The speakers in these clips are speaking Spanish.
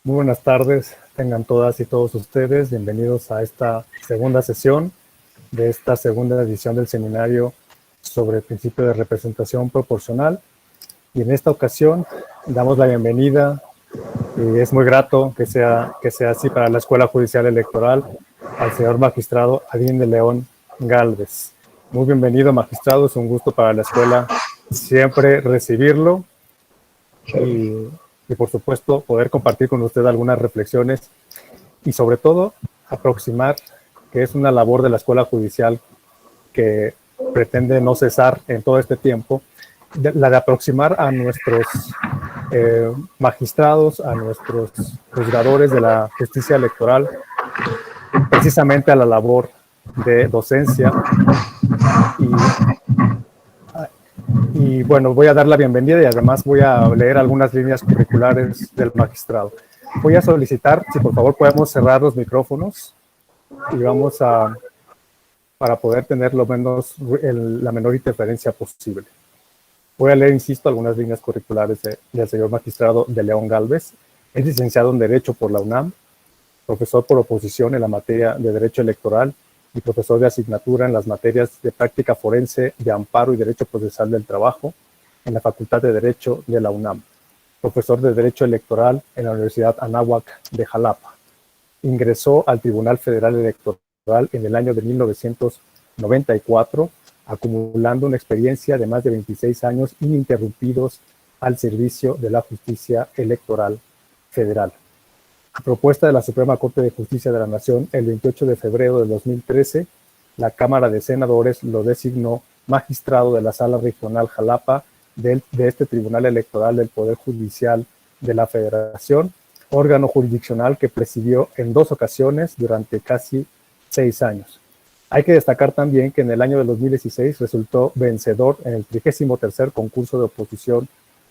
Muy buenas tardes, tengan todas y todos ustedes. Bienvenidos a esta segunda sesión de esta segunda edición del seminario sobre el principio de representación proporcional. Y en esta ocasión damos la bienvenida, y es muy grato que sea así para la Escuela Judicial Electoral, al señor magistrado Adín de León Gálvez. Muy bienvenido, magistrado, es un gusto para la escuela siempre recibirlo y por supuesto poder compartir con usted algunas reflexiones y sobre todo aproximar, que es una labor de la Escuela Judicial que pretende no cesar en todo este tiempo, la de aproximar a nuestros magistrados, a nuestros juzgadores de la justicia electoral, precisamente a la labor de docencia. Y bueno, voy a dar la bienvenida y además voy a leer algunas líneas curriculares del magistrado. Voy a solicitar, si por favor podemos cerrar los micrófonos y vamos para poder tener la menor interferencia posible. Voy a leer, insisto, algunas líneas curriculares del señor magistrado de León Gálvez. Es licenciado en Derecho por la UNAM, profesor por oposición en la materia de Derecho Electoral y profesor de asignatura en las materias de Práctica Forense, de Amparo y Derecho Procesal del Trabajo en la Facultad de Derecho de la UNAM. Profesor de Derecho Electoral en la Universidad Anáhuac de Jalapa. Ingresó al Tribunal Federal Electoral en el año de 1994, acumulando una experiencia de más de 26 años ininterrumpidos al servicio de la justicia electoral federal. A propuesta de la Suprema Corte de Justicia de la Nación, el 28 de febrero de 2013, la Cámara de Senadores lo designó magistrado de la Sala Regional Jalapa de este Tribunal Electoral del Poder Judicial de la Federación, órgano jurisdiccional que presidió en 2 ocasiones durante casi 6 años. Hay que destacar también que en el año de 2016 resultó vencedor en el 33º concurso de oposición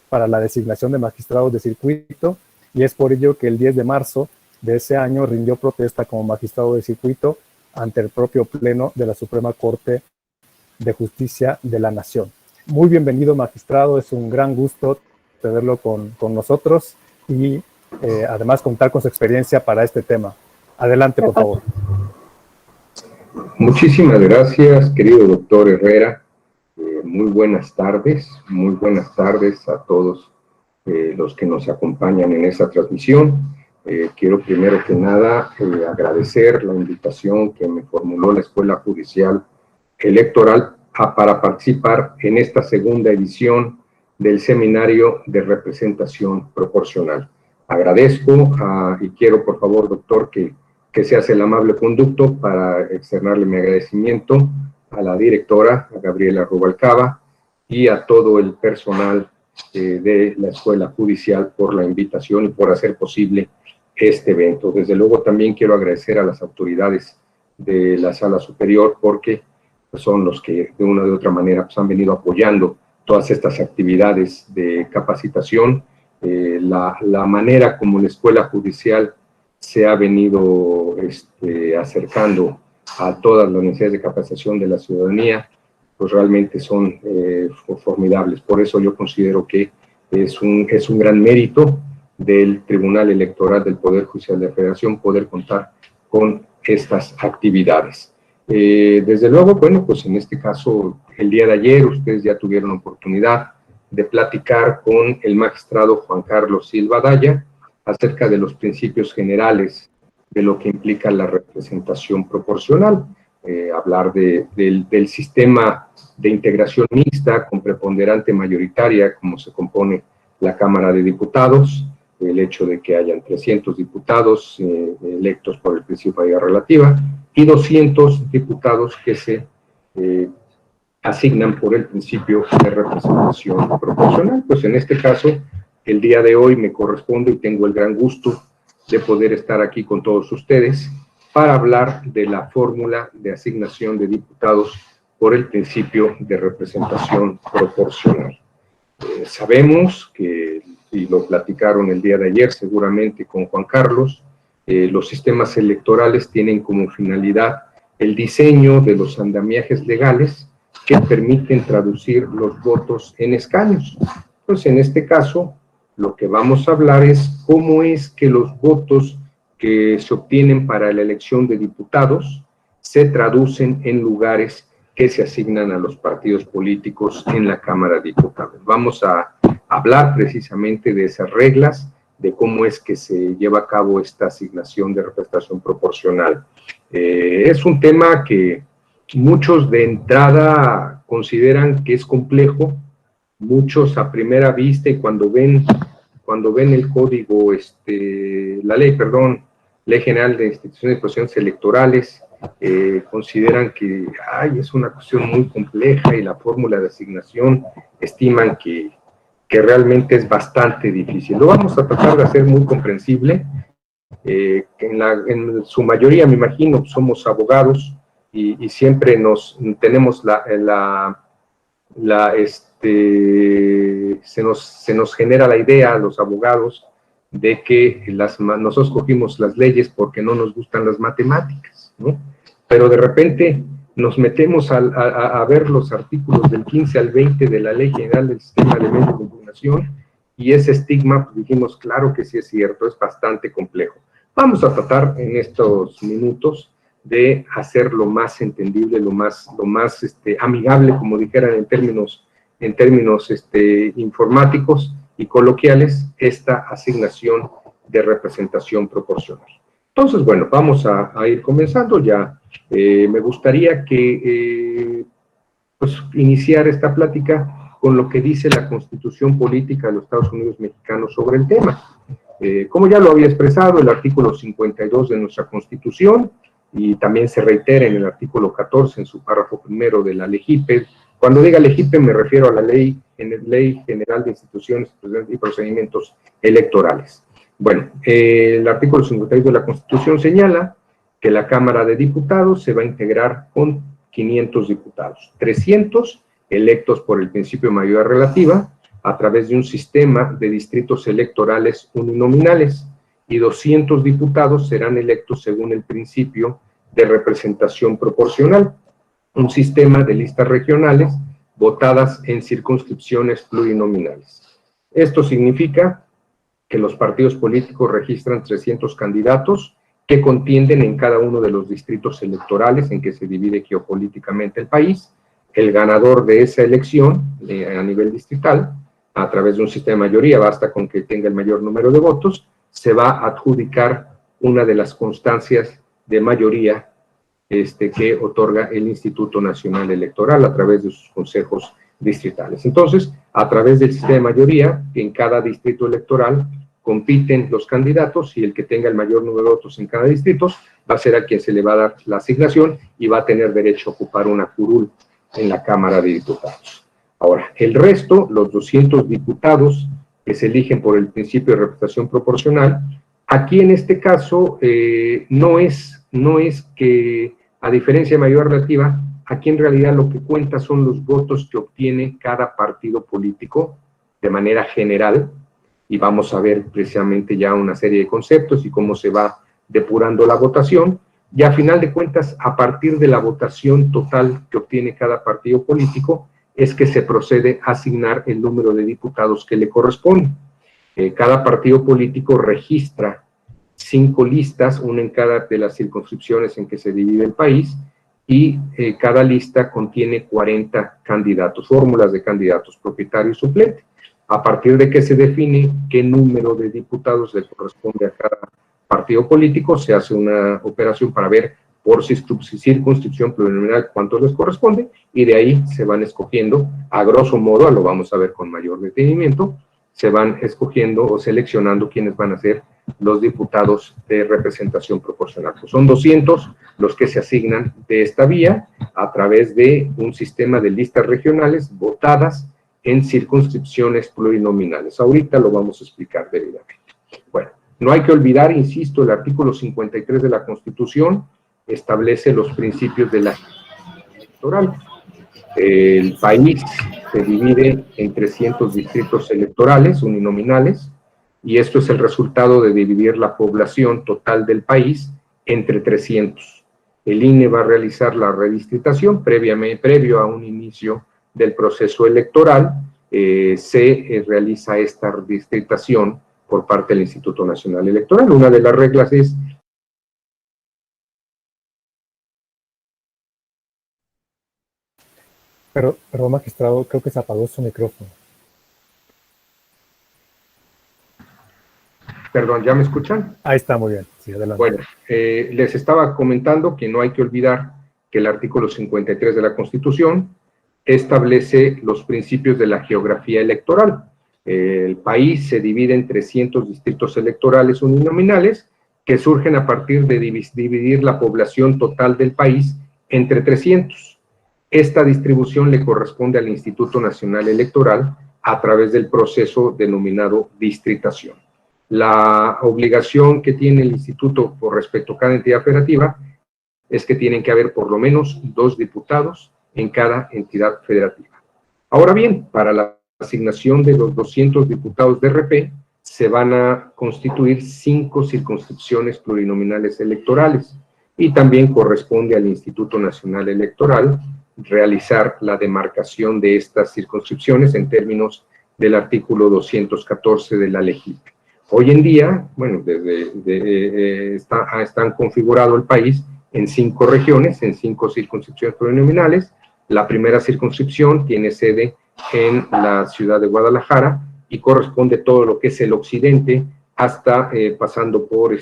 para la designación de magistrados de circuito, y es por ello que el 10 de marzo de ese año rindió protesta como magistrado de circuito ante el propio Pleno de la Suprema Corte de Justicia de la Nación. Muy bienvenido, magistrado, es un gran gusto tenerlo con nosotros y además contar con su experiencia para este tema. Adelante, por favor. Muchísimas gracias, querido doctor Herrera. Muy buenas tardes a todos los que nos acompañan en esta transmisión. Quiero primero que nada agradecer la invitación que me formuló la Escuela Judicial Electoral para participar en esta segunda edición del Seminario de Representación Proporcional. Agradezco y quiero, por favor, doctor, que se hace el amable conducto para externarle mi agradecimiento a la directora, a Gabriela Rubalcaba, y a todo el personal de la Escuela Judicial por la invitación y por hacer posible este evento. Desde luego también quiero agradecer a las autoridades de la Sala Superior porque son los que de una u otra manera pues, han venido apoyando todas estas actividades de capacitación, la manera como la Escuela Judicial se ha venido acercando a todas las necesidades de capacitación de la ciudadanía, pues realmente son formidables. Por eso yo considero que es un gran mérito del Tribunal Electoral del Poder Judicial de la Federación poder contar con estas actividades. Desde luego, bueno, pues en este caso, el día de ayer ustedes ya tuvieron oportunidad de platicar con el magistrado Juan Carlos Silva Daya acerca de los principios generales de lo que implica la representación proporcional, hablar del sistema de integración mixta con preponderante mayoritaria, como se compone la Cámara de Diputados, el hecho de que hayan 300 diputados electos por el principio de mayoría relativa y 200 diputados que se asignan por el principio de representación proporcional. Pues en este caso, el día de hoy me corresponde y tengo el gran gusto de poder estar aquí con todos ustedes para hablar de la fórmula de asignación de diputados por el principio de representación proporcional. Sabemos que, y lo platicaron el día de ayer seguramente con Juan Carlos, los sistemas electorales tienen como finalidad el diseño de los andamiajes legales que permiten traducir los votos en escaños. Pues en este caso, lo que vamos a hablar es cómo es que los votos que se obtienen para la elección de diputados se traducen en lugares que se asignan a los partidos políticos en la Cámara de Diputados. Vamos a hablar precisamente de esas reglas, de cómo es que se lleva a cabo esta asignación de representación proporcional. Es un tema que muchos de entrada consideran que es complejo, muchos a primera vista y cuando ven el código, Ley General de Instituciones y Procesos Electorales, consideran que es una cuestión muy compleja y la fórmula de asignación estiman que realmente es bastante difícil. Lo vamos a tratar de hacer muy comprensible. En su mayoría, me imagino, somos abogados y siempre tenemos se nos genera la idea a los abogados de que nosotros cogimos las leyes porque no nos gustan las matemáticas, ¿no? Pero de repente nos metemos a ver los artículos del 15 al 20 de la Ley General del Sistema de Medios de Comunicación y ese estigma, pues dijimos, claro que sí es cierto, es bastante complejo. Vamos a tratar en estos minutos de hacer lo más entendible, lo más amigable, como dijeran en términos informáticos y coloquiales, esta asignación de representación proporcional. Entonces, bueno, vamos a ir comenzando ya. Me gustaría que iniciar esta plática con lo que dice la Constitución Política de los Estados Unidos Mexicanos sobre el tema. Como ya lo había expresado, el artículo 52 de nuestra Constitución, y también se reitera en el artículo 14, en su párrafo primero de la LEGIPE. Cuando diga LEGIPE me refiero a la Ley General de Instituciones y Procedimientos Electorales. Bueno, el artículo 52 de la Constitución señala que la Cámara de Diputados se va a integrar con 500 diputados, 300 electos por el principio de mayoría relativa a través de un sistema de distritos electorales uninominales y 200 diputados serán electos según el principio de representación proporcional, un sistema de listas regionales votadas en circunscripciones plurinominales. Esto significa que los partidos políticos registran 300 candidatos que contienden en cada uno de los distritos electorales en que se divide geopolíticamente el país. El ganador de esa elección a nivel distrital, a través de un sistema de mayoría, basta con que tenga el mayor número de votos, se va a adjudicar una de las constancias de mayoría que otorga el Instituto Nacional Electoral a través de sus consejos distritales. Entonces, a través del sistema de mayoría, en cada distrito electoral compiten los candidatos y el que tenga el mayor número de votos en cada distrito va a ser a quien se le va a dar la asignación y va a tener derecho a ocupar una curul en la Cámara de Diputados. Ahora, el resto, los 200 diputados que se eligen por el principio de representación proporcional, aquí en este caso no es que, a diferencia de mayoría relativa, aquí en realidad lo que cuenta son los votos que obtiene cada partido político de manera general, y vamos a ver precisamente ya una serie de conceptos y cómo se va depurando la votación, y a final de cuentas, a partir de la votación total que obtiene cada partido político, es que se procede a asignar el número de diputados que le corresponde. Cada partido político registra 5 listas, una en cada de las circunscripciones en que se divide el país, y cada lista contiene 40 candidatos, fórmulas de candidatos, propietario y suplente. A partir de que se define qué número de diputados le corresponde a cada partido político, se hace una operación para ver por circunscripción plurinominal cuántos les corresponde, y de ahí se van escogiendo, a grosso modo, lo vamos a ver con mayor detenimiento, se van escogiendo o seleccionando quiénes van a ser los diputados de representación proporcional. Pues son 200 los que se asignan de esta vía a través de un sistema de listas regionales votadas en circunscripciones plurinominales. Ahorita lo vamos a explicar debidamente. Bueno, no hay que olvidar, insisto, el artículo 53 de la Constitución establece los principios de la electoral. El país se divide en 300 distritos electorales uninominales, y esto es el resultado de dividir la población total del país entre 300. El INE va a realizar la redistritación previo a un inicio del proceso electoral, se realiza esta distritación por parte del Instituto Nacional Electoral. Una de las reglas es Pero magistrado, creo que se apagó su micrófono. Perdón, ¿ya me escuchan? Ahí está, muy bien. Sí, adelante. Bueno, les estaba comentando que no hay que olvidar que el artículo 53 de la Constitución establece los principios de la geografía electoral. El país se divide en 300 distritos electorales uninominales que surgen a partir de dividir la población total del país entre 300. Esta distribución le corresponde al Instituto Nacional Electoral a través del proceso denominado distritación. La obligación que tiene el instituto por respecto a cada entidad federativa es que tienen que haber por lo menos 2 diputados en cada entidad federativa. Ahora bien, para la asignación de los 200 diputados de RP, se van a constituir 5 circunscripciones plurinominales electorales y también corresponde al Instituto Nacional Electoral realizar la demarcación de estas circunscripciones en términos del artículo 214 de la ley. Hoy en día, bueno, están configurado el país en 5 regiones, en 5 circunscripciones plurinominales. La primera circunscripción tiene sede en la ciudad de Guadalajara y corresponde todo lo que es el occidente hasta pasando por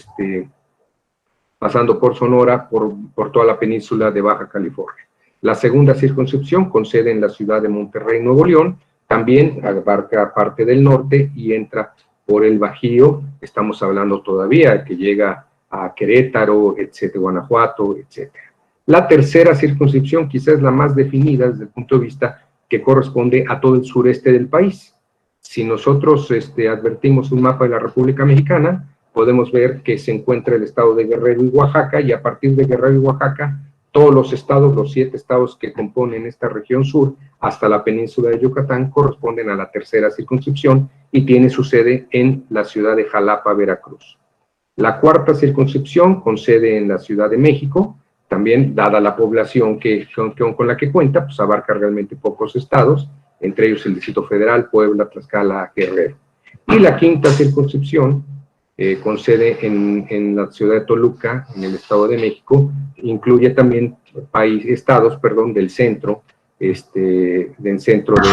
Sonora, por toda la península de Baja California. La segunda circunscripción con sede en la ciudad de Monterrey, Nuevo León, también abarca parte del norte y entra por el Bajío. Estamos hablando todavía que llega a Querétaro, etcétera, Guanajuato, etcétera. La tercera circunscripción quizás es la más definida desde el punto de vista que corresponde a todo el sureste del país. Si nosotros advertimos un mapa de la República Mexicana, podemos ver que se encuentra el estado de Guerrero y Oaxaca, y a partir de Guerrero y Oaxaca, todos los estados, los 7 estados que componen esta región sur, hasta la península de Yucatán, corresponden a la tercera circunscripción y tiene su sede en la ciudad de Jalapa, Veracruz. La cuarta circunscripción con sede en la Ciudad de México, también dada la población con la que cuenta, pues abarca realmente pocos estados, entre ellos el Distrito Federal, Puebla, Tlaxcala, Guerrero. Y la quinta circunscripción, con sede en la ciudad de Toluca, en el Estado de México, incluye también estados del centro, del centro de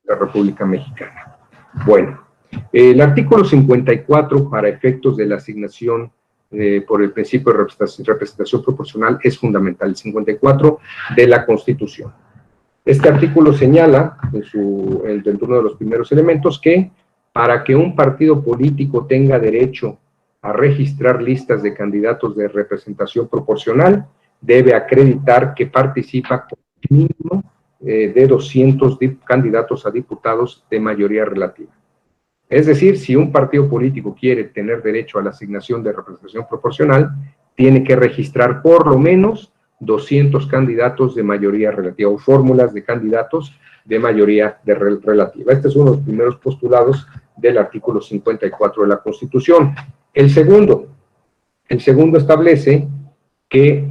la República Mexicana. Bueno, el artículo 54, para efectos de la asignación por el principio de representación proporcional, es fundamental, el 54 de la Constitución. Este artículo señala, dentro de uno de los primeros elementos, que para que un partido político tenga derecho a registrar listas de candidatos de representación proporcional, debe acreditar que participa con mínimo de 200 candidatos a diputados de mayoría relativa. Es decir, si un partido político quiere tener derecho a la asignación de representación proporcional, tiene que registrar por lo menos 200 candidatos de mayoría relativa o fórmulas de candidatos de mayoría relativa. Este es uno de los primeros postulados del artículo 54 de la Constitución. El segundo establece que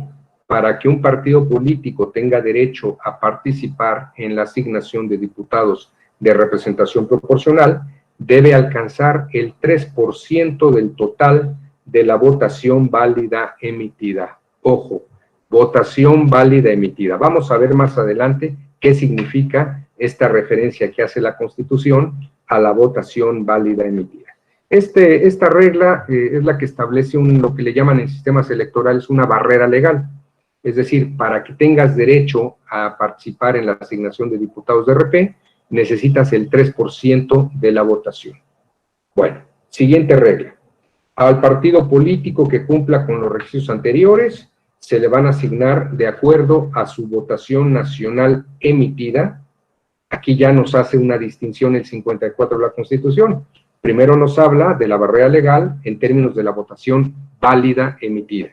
para que un partido político tenga derecho a participar en la asignación de diputados de representación proporcional, debe alcanzar el 3% del total de la votación válida emitida. Ojo, votación válida emitida. Vamos a ver más adelante qué significa esta referencia que hace la Constitución a la votación válida emitida. Esta regla es la que establece lo que le llaman en sistemas electorales una barrera legal. Es decir, para que tengas derecho a participar en la asignación de diputados de RP, necesitas el 3% de la votación. Bueno, siguiente regla. Al partido político que cumpla con los requisitos anteriores, se le van a asignar de acuerdo a su votación nacional emitida. Aquí ya nos hace una distinción el 54 de la Constitución. Primero nos habla de la barrera legal en términos de la votación válida emitida.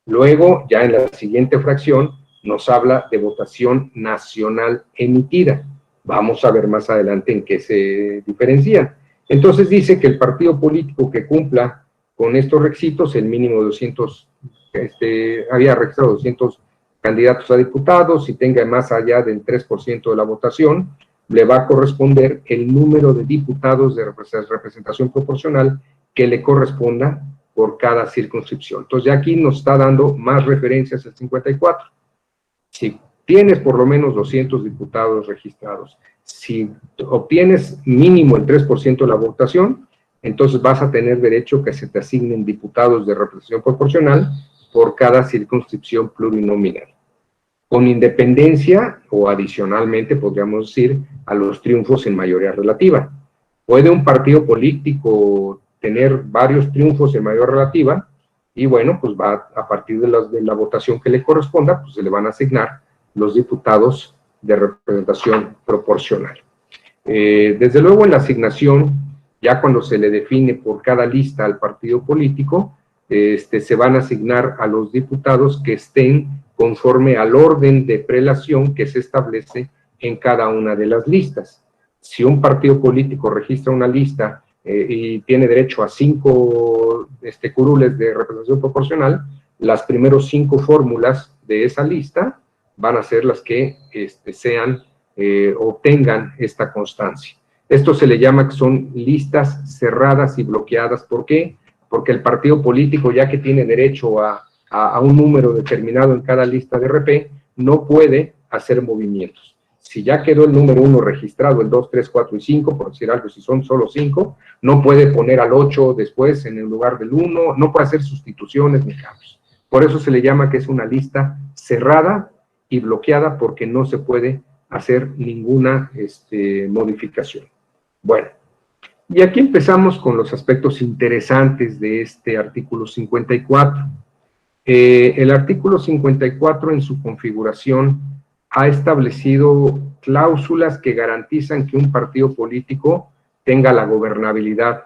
Luego, ya en la siguiente fracción, nos habla de votación nacional emitida. Vamos a ver más adelante en qué se diferencian. Entonces dice que el partido político que cumpla con estos requisitos, el mínimo de 200, había registrado 200 candidatos a diputados y tenga más allá del 3% de la votación, le va a corresponder el número de diputados de representación proporcional que le corresponda por cada circunscripción. Entonces, ya aquí nos está dando más referencias el 54. Si tienes por lo menos 200 diputados registrados, si obtienes mínimo el 3% de la votación, entonces vas a tener derecho que se te asignen diputados de representación proporcional por cada circunscripción plurinominal, con independencia o adicionalmente, podríamos decir, a los triunfos en mayoría relativa. Puede un partido político tener varios triunfos en mayoría relativa y bueno, pues va a partir de la votación que le corresponda, pues se le van a asignar los diputados de representación proporcional. Desde luego en la asignación, ya cuando se le define por cada lista al partido político, se van a asignar a los diputados que estén conforme al orden de prelación que se establece en cada una de las listas. Si un partido político registra una lista y tiene derecho a 5 curules de representación proporcional, las primeros 5 fórmulas de esa lista van a ser las que obtengan esta constancia. Esto se le llama que son listas cerradas y bloqueadas. ¿Por qué? Porque el partido político, ya que tiene derecho a un número determinado en cada lista de RP, no puede hacer movimientos. Si ya quedó el número 1 registrado, el 2, 3, 4 y 5, por decir algo, si son solo 5, no puede poner al 8 después en el lugar del 1, no puede hacer sustituciones ni cambios. Por eso se le llama que es una lista cerrada y bloqueada, porque no se puede hacer ninguna modificación. Bueno, y aquí empezamos con los aspectos interesantes de este artículo 54. El artículo 54 en su configuración ha establecido cláusulas que garantizan que un partido político tenga la gobernabilidad.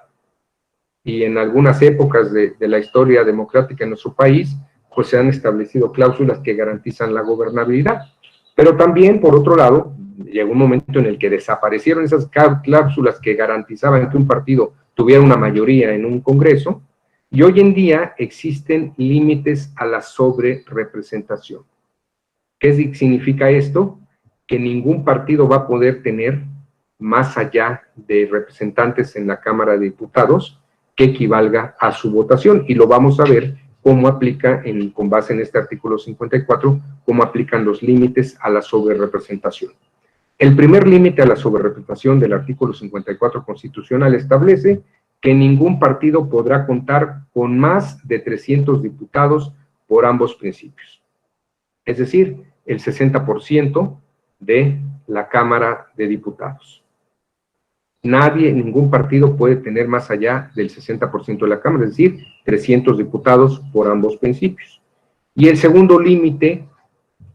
Y en algunas épocas de la historia democrática en nuestro país, pues se han establecido cláusulas que garantizan la gobernabilidad. Pero también, por otro lado, llegó un momento en el que desaparecieron esas cláusulas que garantizaban que un partido tuviera una mayoría en un congreso, y hoy en día existen límites a la sobrerepresentación. ¿Qué significa esto? Que ningún partido va a poder tener más allá de representantes en la Cámara de Diputados que equivalga a su votación, y lo vamos a ver cómo aplica, con base en este artículo 54, cómo aplican los límites a la sobrerepresentación. El primer límite a la sobrerepresentación del artículo 54 constitucional establece que ningún partido podrá contar con más de 300 diputados por ambos principios. Es decir, el 60% de la Cámara de Diputados. Ningún partido puede tener más allá del 60% de la Cámara, es decir, 300 diputados por ambos principios. Y el segundo límite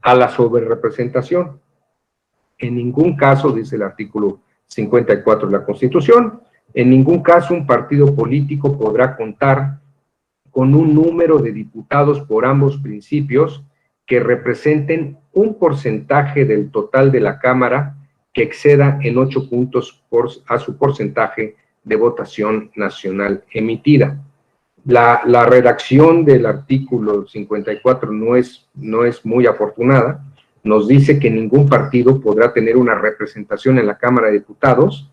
a la sobrerepresentación. En ningún caso, dice el artículo 54 de la Constitución, en ningún caso un partido político podrá contar con un número de diputados por ambos principios que representen un porcentaje del total de la Cámara que exceda en 8 puntos a su porcentaje de votación nacional emitida. La redacción del artículo 54 no es muy afortunada. Nos dice que ningún partido podrá tener una representación en la Cámara de Diputados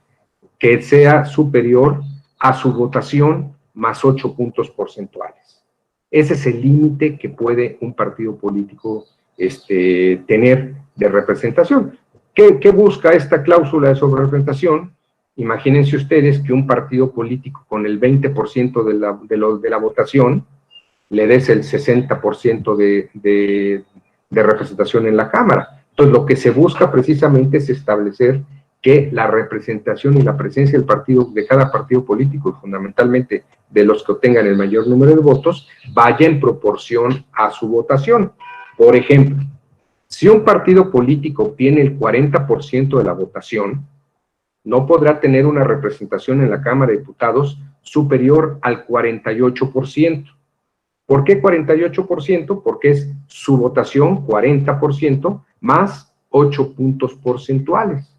que sea superior a su votación más 8 puntos porcentuales. Ese es el límite que puede un partido político tener de representación. ¿Qué busca esta cláusula de sobrerepresentación? Imagínense ustedes que un partido político con el 20% de la votación le des el 60% de representación en la Cámara. Entonces, lo que se busca precisamente es establecer que la representación y la presencia de cada partido político, y fundamentalmente de los que obtengan el mayor número de votos, vaya en proporción a su votación. Por ejemplo, si un partido político obtiene el 40% de la votación, no podrá tener una representación en la Cámara de Diputados superior al 48%. ¿Por qué 48%? Porque es su votación 40% más 8 puntos porcentuales.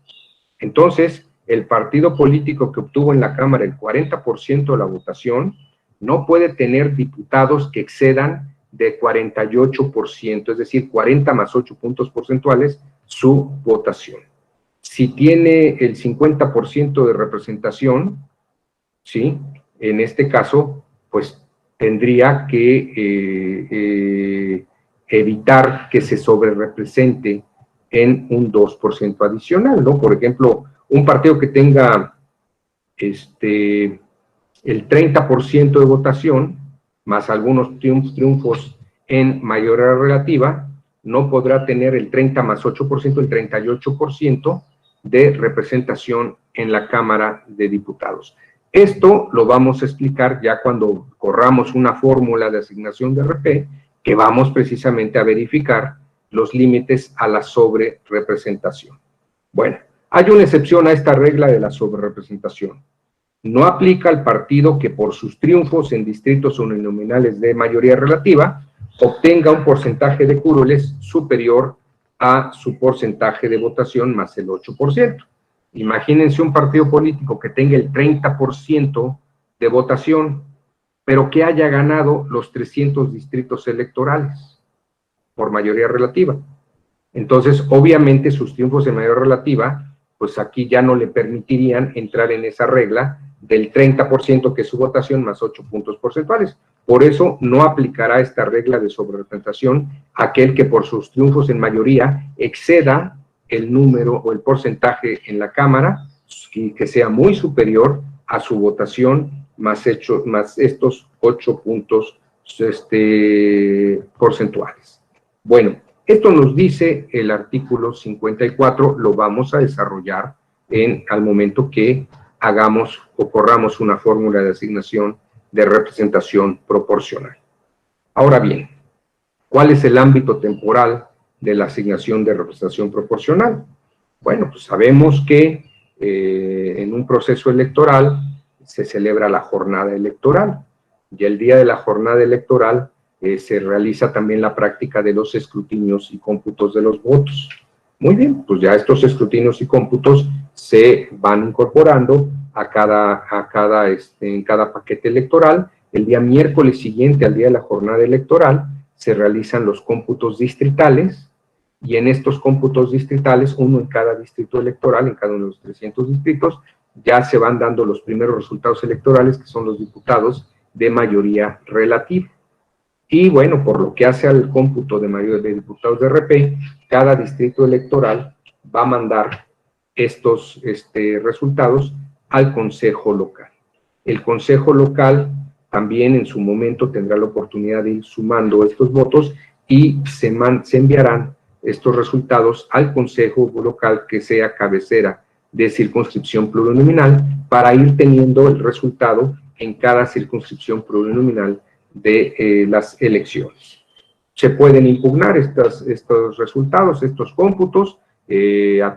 Entonces, el partido político que obtuvo en la Cámara el 40% de la votación no puede tener diputados que excedan de 48%, es decir, 40 más 8 puntos porcentuales su votación. Si tiene el 50% de representación, ¿sí? En este caso, pues tendría que evitar que se sobrerepresente en un 2% adicional, ¿no? Por ejemplo, un partido que tenga el 30% de votación, más algunos triunfos en mayoría relativa, no podrá tener el 30 más 8%, el 38% de representación en la Cámara de Diputados. Esto lo vamos a explicar ya cuando corramos una fórmula de asignación de RP, que vamos precisamente a verificar los límites a la sobrerepresentación. Bueno, hay una excepción a esta regla de la sobrerepresentación. No aplica al partido que por sus triunfos en distritos uninominales de mayoría relativa obtenga un porcentaje de curules superior a su porcentaje de votación más el 8%. Imagínense un partido político que tenga el 30% de votación, pero que haya ganado los 300 distritos electorales por mayoría relativa. Entonces, obviamente, sus triunfos en mayoría relativa, pues aquí ya no le permitirían entrar en esa regla del 30% que es su votación más 8 puntos porcentuales. Por eso no aplicará esta regla de sobrerepresentación a aquel que por sus triunfos en mayoría exceda el número o el porcentaje en la Cámara y que sea muy superior a su votación más estos 8 puntos porcentuales. Bueno, esto nos dice el artículo 54, lo vamos a desarrollar al momento que hagamos o corramos una fórmula de asignación de representación proporcional. Ahora bien, ¿cuál es el ámbito temporal de la asignación de representación proporcional? Bueno, pues sabemos que en un proceso electoral se celebra la jornada electoral y el día de la jornada electoral se realiza también la práctica de los escrutinios y cómputos de los votos. Muy bien, pues ya estos escrutinios y cómputos se van incorporando en cada paquete electoral. El día miércoles siguiente al día de la jornada electoral se realizan los cómputos distritales y en estos cómputos distritales, uno en cada distrito electoral, en cada uno de los 300 distritos, ya se van dando los primeros resultados electorales, que son los diputados de mayoría relativa. Y bueno, por lo que hace al cómputo de mayoría de diputados de RP, cada distrito electoral va a mandar estos resultados al Consejo Local. El Consejo Local también en su momento tendrá la oportunidad de ir sumando estos votos y se enviarán estos resultados al Consejo Local que sea cabecera de circunscripción plurinominal para ir teniendo el resultado en cada circunscripción plurinominal de las elecciones. Se pueden impugnar estos resultados, estos cómputos, a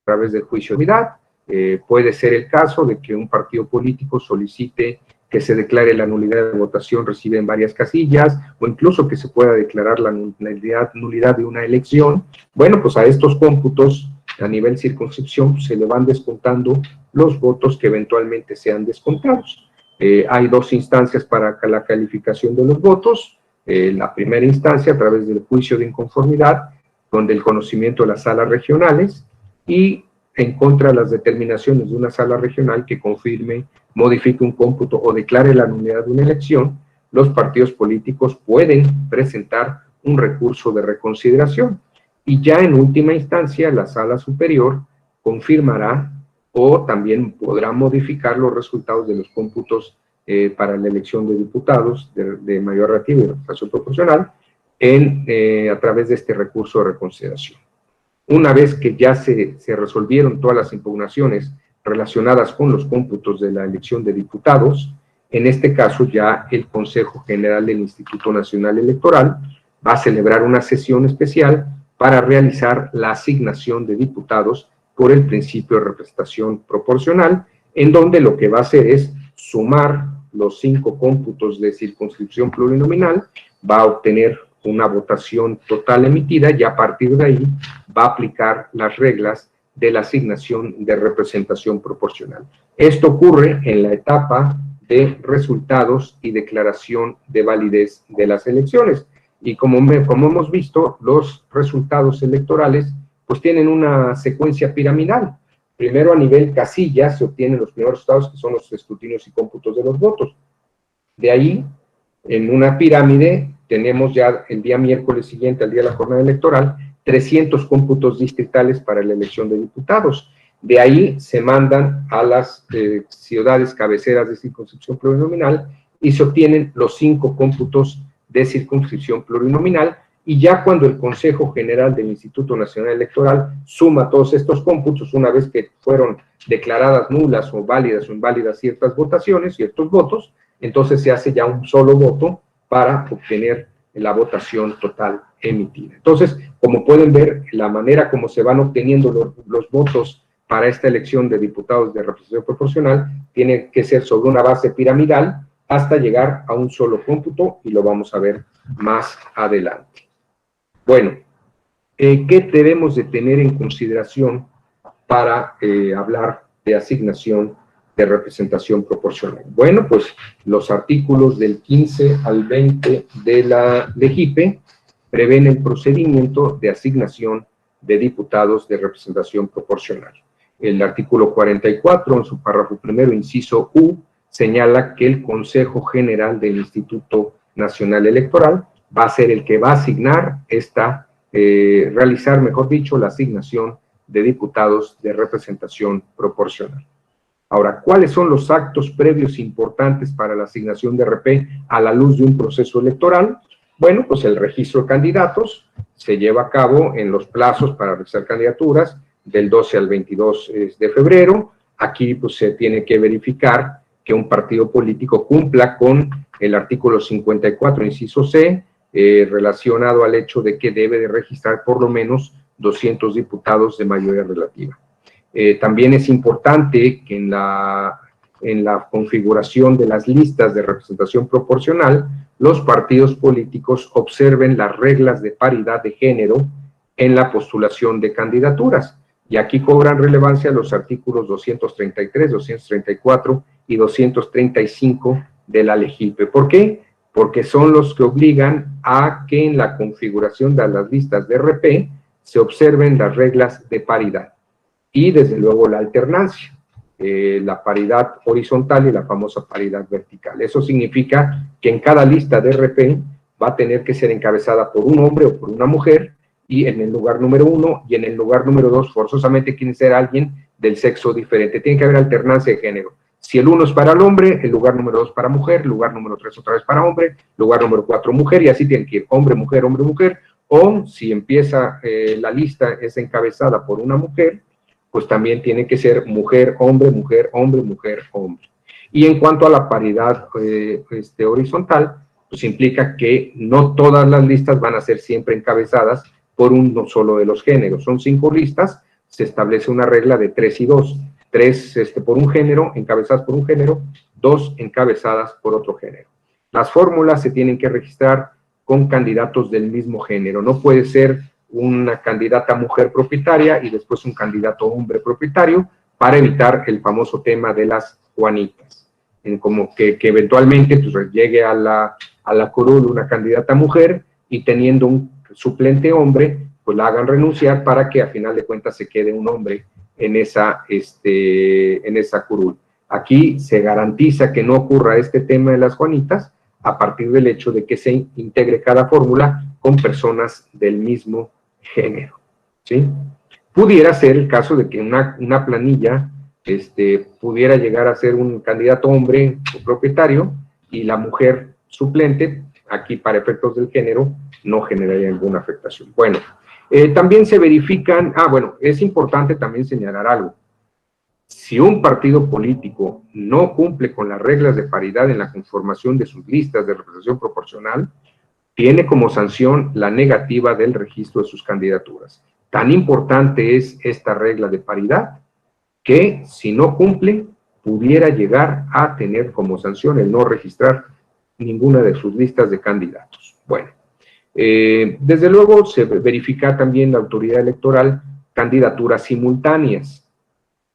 través del juicio de nulidad. Puede ser el caso de que un partido político solicite que se declare la nulidad de votación recibida en varias casillas, o incluso que se pueda declarar la nulidad de una elección. Bueno, pues a estos cómputos a nivel circunscripción se le van descontando los votos que eventualmente sean descontados. Hay dos instancias para la calificación de los votos. La primera instancia a través del juicio de inconformidad, donde el conocimiento de las salas regionales, y en contra de las determinaciones de una sala regional que confirme, modifique un cómputo o declare la nulidad de una elección, los partidos políticos pueden presentar un recurso de reconsideración. Y ya en última instancia, la sala superior confirmará o también podrá modificar los resultados de los cómputos para la elección de diputados de mayor relativa y representación proporcional a través de este recurso de reconsideración. Una vez que ya se resolvieron todas las impugnaciones relacionadas con los cómputos de la elección de diputados, en este caso ya el Consejo General del Instituto Nacional Electoral va a celebrar una sesión especial para realizar la asignación de diputados por el principio de representación proporcional, en donde lo que va a hacer es sumar los 5 cómputos de circunscripción plurinominal, va a obtener una votación total emitida y a partir de ahí va a aplicar las reglas de la asignación de representación proporcional. Esto ocurre en la etapa de resultados y declaración de validez de las elecciones. Y como hemos visto, los resultados electorales pues tienen una secuencia piramidal. Primero a nivel casilla se obtienen los primeros resultados, que son los escrutinios y cómputos de los votos. De ahí, en una pirámide, tenemos ya el día miércoles siguiente, al día de la jornada electoral, 300 cómputos distritales para la elección de diputados. De ahí se mandan a las ciudades cabeceras de circunscripción plurinominal y se obtienen los 5 cómputos de circunscripción plurinominal, y ya cuando el Consejo General del Instituto Nacional Electoral suma todos estos cómputos, una vez que fueron declaradas nulas o válidas o inválidas ciertas votaciones, ciertos votos, entonces se hace ya un solo voto para obtener la votación total emitida. Entonces, como pueden ver, la manera como se van obteniendo los votos para esta elección de diputados de representación proporcional tiene que ser sobre una base piramidal hasta llegar a un solo cómputo, y lo vamos a ver más adelante. Bueno, ¿qué debemos de tener en consideración para hablar de asignación de representación proporcional? Bueno, pues los artículos del 15 al 20 de la LEGIPE prevén el procedimiento de asignación de diputados de representación proporcional. El artículo 44, en su párrafo primero, inciso U, señala que el Consejo General del Instituto Nacional Electoral va a ser el que va a asignar realizar, mejor dicho, la asignación de diputados de representación proporcional. Ahora, ¿cuáles son los actos previos importantes para la asignación de RP a la luz de un proceso electoral? Bueno, pues el registro de candidatos se lleva a cabo en los plazos para realizar candidaturas del 12 al 22 de febrero. Aquí pues se tiene que verificar que un partido político cumpla con el artículo 54, inciso C, relacionado al hecho de que debe de registrar por lo menos 200 diputados de mayoría relativa. También es importante que en la configuración de las listas de representación proporcional, los partidos políticos observen las reglas de paridad de género en la postulación de candidaturas. Y aquí cobran relevancia los artículos 233, 234 y 235 de la LEGIPE. ¿Por qué? Porque son los que obligan a que en la configuración de las listas de RP se observen las reglas de paridad y desde luego la alternancia, la paridad horizontal y la famosa paridad vertical. Eso significa que en cada lista de RP va a tener que ser encabezada por un hombre o por una mujer, y en el lugar número 1 y en el lugar número 2 forzosamente tiene que ser alguien del sexo diferente. Tiene que haber alternancia de género. Si el 1 es para el hombre, el lugar número 2 para mujer, lugar número 3 otra vez para hombre, lugar número 4 mujer, y así tiene que ir hombre, mujer, hombre, mujer. O si empieza la lista es encabezada por una mujer, pues también tiene que ser mujer, hombre, mujer, hombre, mujer, hombre. Y en cuanto a la paridad horizontal, pues implica que no todas las listas van a ser siempre encabezadas por uno solo de los géneros. Son 5 listas, se establece una regla de 3 y 2. 3 por un género, encabezadas por un género, 2 encabezadas por otro género. Las fórmulas se tienen que registrar con candidatos del mismo género. No puede ser una candidata mujer propietaria y después un candidato hombre propietario, para evitar el famoso tema de las Juanitas. Como que eventualmente pues, llegue a la curul una candidata mujer y teniendo un suplente hombre, pues la hagan renunciar para que a final de cuentas se quede un hombre en esa curul. Aquí se garantiza que no ocurra este tema de las Juanitas a partir del hecho de que se integre cada fórmula con personas del mismo género, ¿sí? Pudiera ser el caso de que una planilla pudiera llegar a ser un candidato hombre o propietario y la mujer suplente, aquí para efectos del género, no generaría ninguna afectación. Bueno, también se verifican, es importante también señalar algo. Si un partido político no cumple con las reglas de paridad en la conformación de sus listas de representación proporcional, tiene como sanción la negativa del registro de sus candidaturas. Tan importante es esta regla de paridad que, si no cumple, pudiera llegar a tener como sanción el no registrar ninguna de sus listas de candidatos. Bueno, desde luego se verifica también la autoridad electoral candidaturas simultáneas.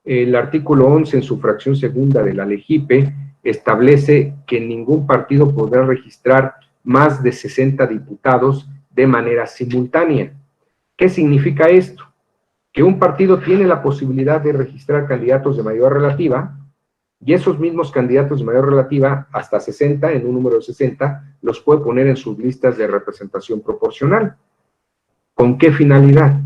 El artículo 11 en su fracción segunda de la LEGIPE establece que ningún partido podrá registrar más de 60 diputados de manera simultánea. ¿Qué significa esto? que un partido tiene la posibilidad de registrar candidatos de mayoría relativa, y esos mismos candidatos de mayoría relativa, hasta 60, en un número de 60, los puede poner en sus listas de representación proporcional. ¿Con qué finalidad?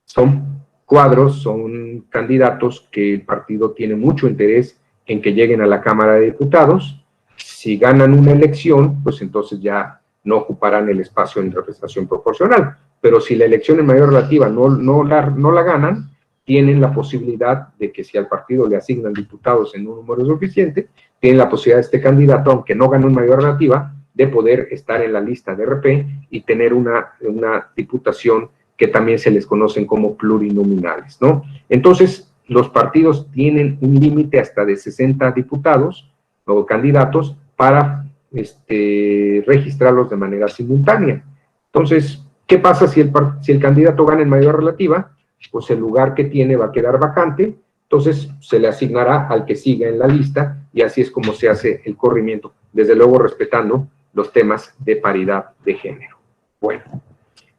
Son cuadros, son candidatos que el partido tiene mucho interés en que lleguen a la Cámara de Diputados. Si ganan una elección, pues entonces ya no ocuparán el espacio en representación proporcional. Pero si la elección en mayoría relativa no la ganan, tienen la posibilidad de que si al partido le asignan diputados en un número suficiente, tienen la posibilidad de este candidato, aunque no gane en mayoría relativa, de poder estar en la lista de RP y tener una diputación que también se les conocen como plurinominales, ¿no? Entonces, los partidos tienen un límite hasta de 60 diputados o candidatos para registrarlos de manera simultánea. Entonces, ¿qué pasa si el candidato gana en mayoría relativa? Pues el lugar que tiene va a quedar vacante, entonces se le asignará al que siga en la lista, y así es como se hace el corrimiento, desde luego respetando los temas de paridad de género. Bueno,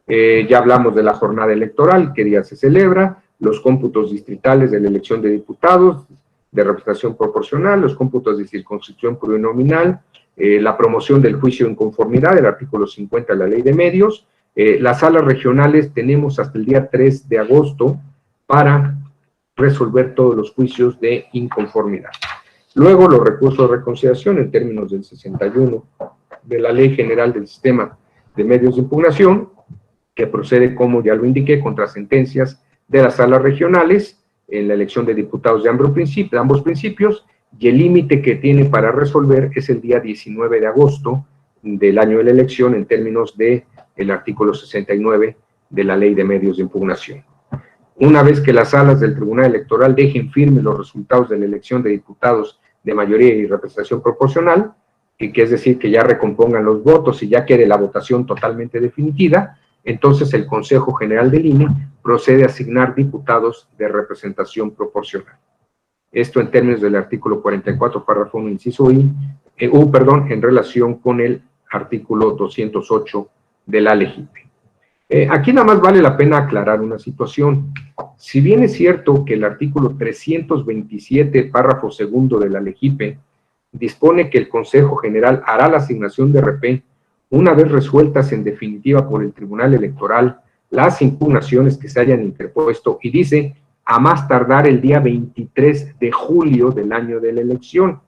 ya hablamos de la jornada electoral, qué día se celebra, los cómputos distritales de la elección de diputados, de representación proporcional, los cómputos de circunscripción plurinominal, la promoción del juicio en conformidad, el artículo 50 de la Ley de Medios. Las salas regionales tenemos hasta el día 3 de agosto para resolver todos los juicios de inconformidad. Luego, los recursos de reconsideración en términos del 61 de la Ley General del Sistema de Medios de Impugnación, que procede, como ya lo indiqué, contra sentencias de las salas regionales en la elección de diputados de ambos principios, y el límite que tiene para resolver es el día 19 de agosto del año de la elección en términos de el artículo 69 de la Ley de Medios de Impugnación. Una vez que las salas del Tribunal Electoral dejen firmes los resultados de la elección de diputados de mayoría y representación proporcional, que es decir, que ya recompongan los votos y ya quede la votación totalmente definitiva, entonces el Consejo General del INE procede a asignar diputados de representación proporcional. Esto en términos del artículo 44, párrafo 1, inciso en relación con el artículo 208 de la LEGIPE. Aquí nada más vale la pena aclarar una situación. Si bien es cierto que el artículo 327, párrafo 2 de la LEGIPE, dispone que el Consejo General hará la asignación de RP una vez resueltas en definitiva por el Tribunal Electoral las impugnaciones que se hayan interpuesto, y dice, a más tardar el día 23 de julio del año de la elección.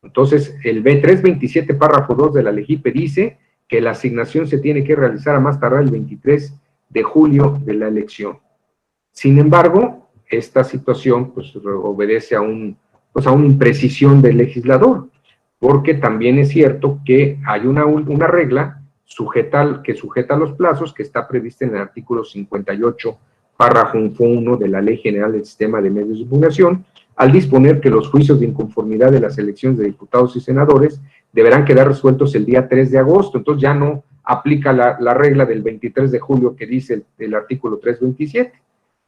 Entonces, el B327, párrafo 2 de la LEGIPE dice que la asignación se tiene que realizar a más tardar el 23 de julio de la elección. Sin embargo, esta situación pues obedece a una imprecisión del legislador, porque también es cierto que hay una regla que sujeta los plazos, que está prevista en el artículo 58, párrafo 1 de la Ley General del Sistema de Medios de Impugnación, al disponer que los juicios de inconformidad de las elecciones de diputados y senadores deberán quedar resueltos el día 3 de agosto, entonces ya no aplica la regla del 23 de julio que dice el artículo 327.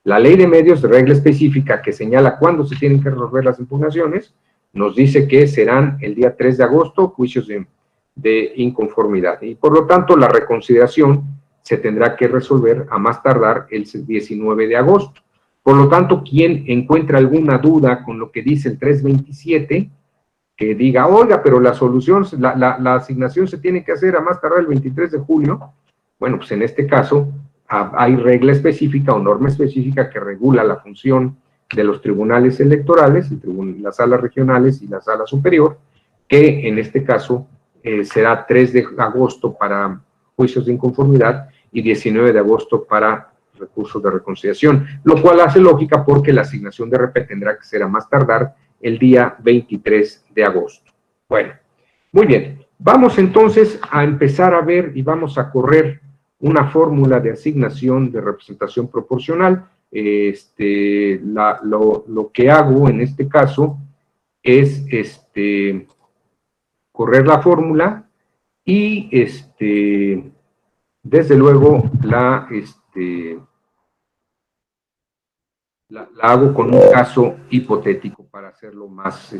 La Ley de Medios, regla específica que señala cuándo se tienen que resolver las impugnaciones, nos dice que serán el día 3 de agosto juicios de inconformidad, y por lo tanto la reconsideración se tendrá que resolver a más tardar el 19 de agosto. Por lo tanto, quien encuentra alguna duda con lo que dice el 327, que diga, oiga, pero la solución, la asignación se tiene que hacer a más tardar el 23 de julio, bueno, pues en este caso hay regla específica o norma específica que regula la función de los tribunales electorales, las salas regionales y la sala superior, que en este caso será 3 de agosto para juicios de inconformidad y 19 de agosto para recursos de reconciliación, lo cual hace lógica porque la asignación de RP tendrá que ser a más tardar el día 23 de agosto. Bueno, muy bien. Vamos entonces a empezar a ver y vamos a correr una fórmula de asignación de representación proporcional. Lo que hago en este caso es correr la fórmula y desde luego la hago con un caso hipotético para hacerlo más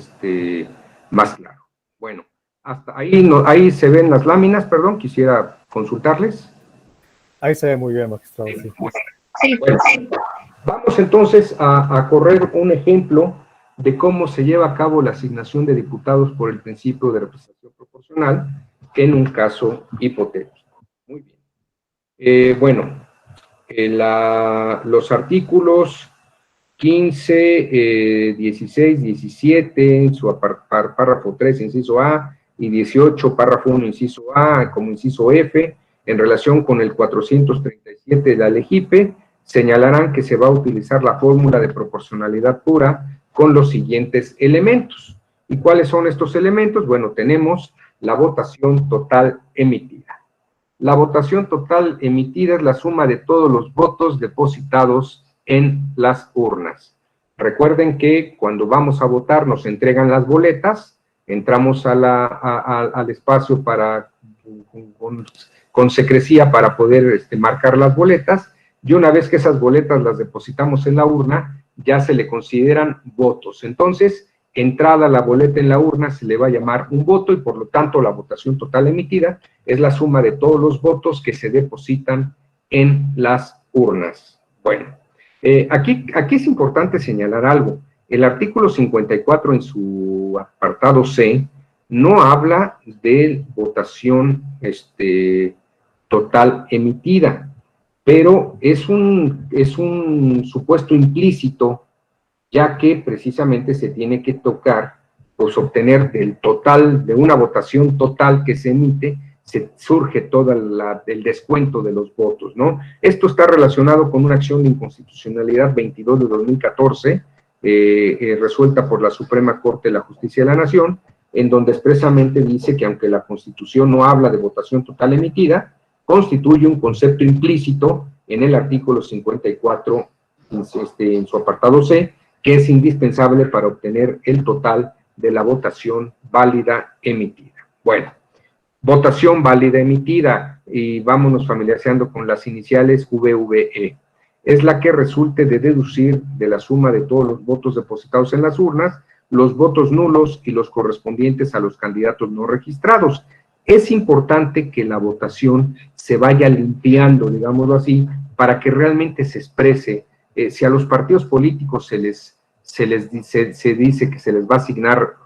claro. Bueno, hasta ahí, ahí se ven las láminas, perdón, quisiera consultarles. Ahí se ve muy bien, magistrado. Sí. Bueno, Vamos entonces a correr un ejemplo de cómo se lleva a cabo la asignación de diputados por el principio de representación proporcional en un caso hipotético. Muy bien. Bueno, los artículos 15, 16, 17, en su párrafo 3, inciso A, y 18, párrafo 1, inciso A, como inciso F, en relación con el 437 de la LEGIPE, señalarán que se va a utilizar la fórmula de proporcionalidad pura con los siguientes elementos. ¿Y cuáles son estos elementos? Bueno, tenemos la votación total emitida. La votación total emitida es la suma de todos los votos depositados en las urnas. Recuerden que cuando vamos a votar nos entregan las boletas, entramos al espacio con secrecía para poder marcar las boletas, y una vez que esas boletas las depositamos en la urna, ya se le consideran votos. Entonces, entrada la boleta en la urna se le va a llamar un voto, y por lo tanto la votación total emitida es la suma de todos los votos que se depositan en las urnas. Bueno, aquí es importante señalar algo. El artículo 54 en su apartado C no habla de votación total emitida, pero es un supuesto implícito, ya que precisamente se tiene que tocar, pues obtener del total, de una votación total que se emite, surge todo el descuento de los votos, ¿no? Esto está relacionado con una acción de inconstitucionalidad 22 de 2014, resuelta por la Suprema Corte de la Justicia de la Nación, en donde expresamente dice que aunque la Constitución no habla de votación total emitida, constituye un concepto implícito en el artículo 54, en su apartado C, que es indispensable para obtener el total de la votación válida emitida. Bueno, votación válida emitida, y vámonos familiarizando con las iniciales VVE. Es la que resulte de deducir de la suma de todos los votos depositados en las urnas, los votos nulos y los correspondientes a los candidatos no registrados. Es importante que la votación se vaya limpiando, digámoslo así, para que realmente se exprese. Si a los partidos políticos se dice que se les va a asignar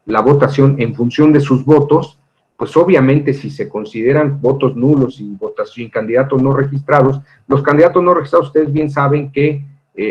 la votación en función de sus votos, pues obviamente si se consideran votos nulos y candidatos no registrados, los candidatos no registrados, ustedes bien saben que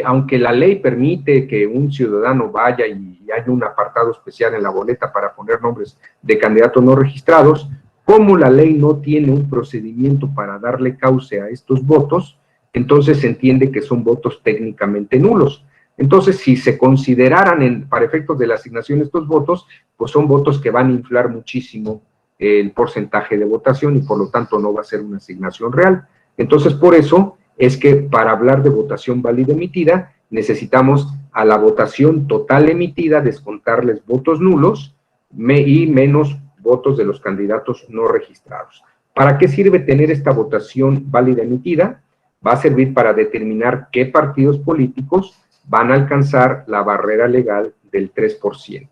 aunque la ley permite que un ciudadano vaya y haya un apartado especial en la boleta para poner nombres de candidatos no registrados, como la ley no tiene un procedimiento para darle cauce a estos votos, entonces se entiende que son votos técnicamente nulos. Entonces, si se consideraran para efectos de la asignación estos votos, pues son votos que van a inflar muchísimo el porcentaje de votación y por lo tanto no va a ser una asignación real. Entonces, por eso es que para hablar de votación válida emitida, necesitamos a la votación total emitida descontarles votos nulos y menos votos de los candidatos no registrados. ¿Para qué sirve tener esta votación válida emitida? Va a servir para determinar qué partidos políticos van a alcanzar la barrera legal del 3%.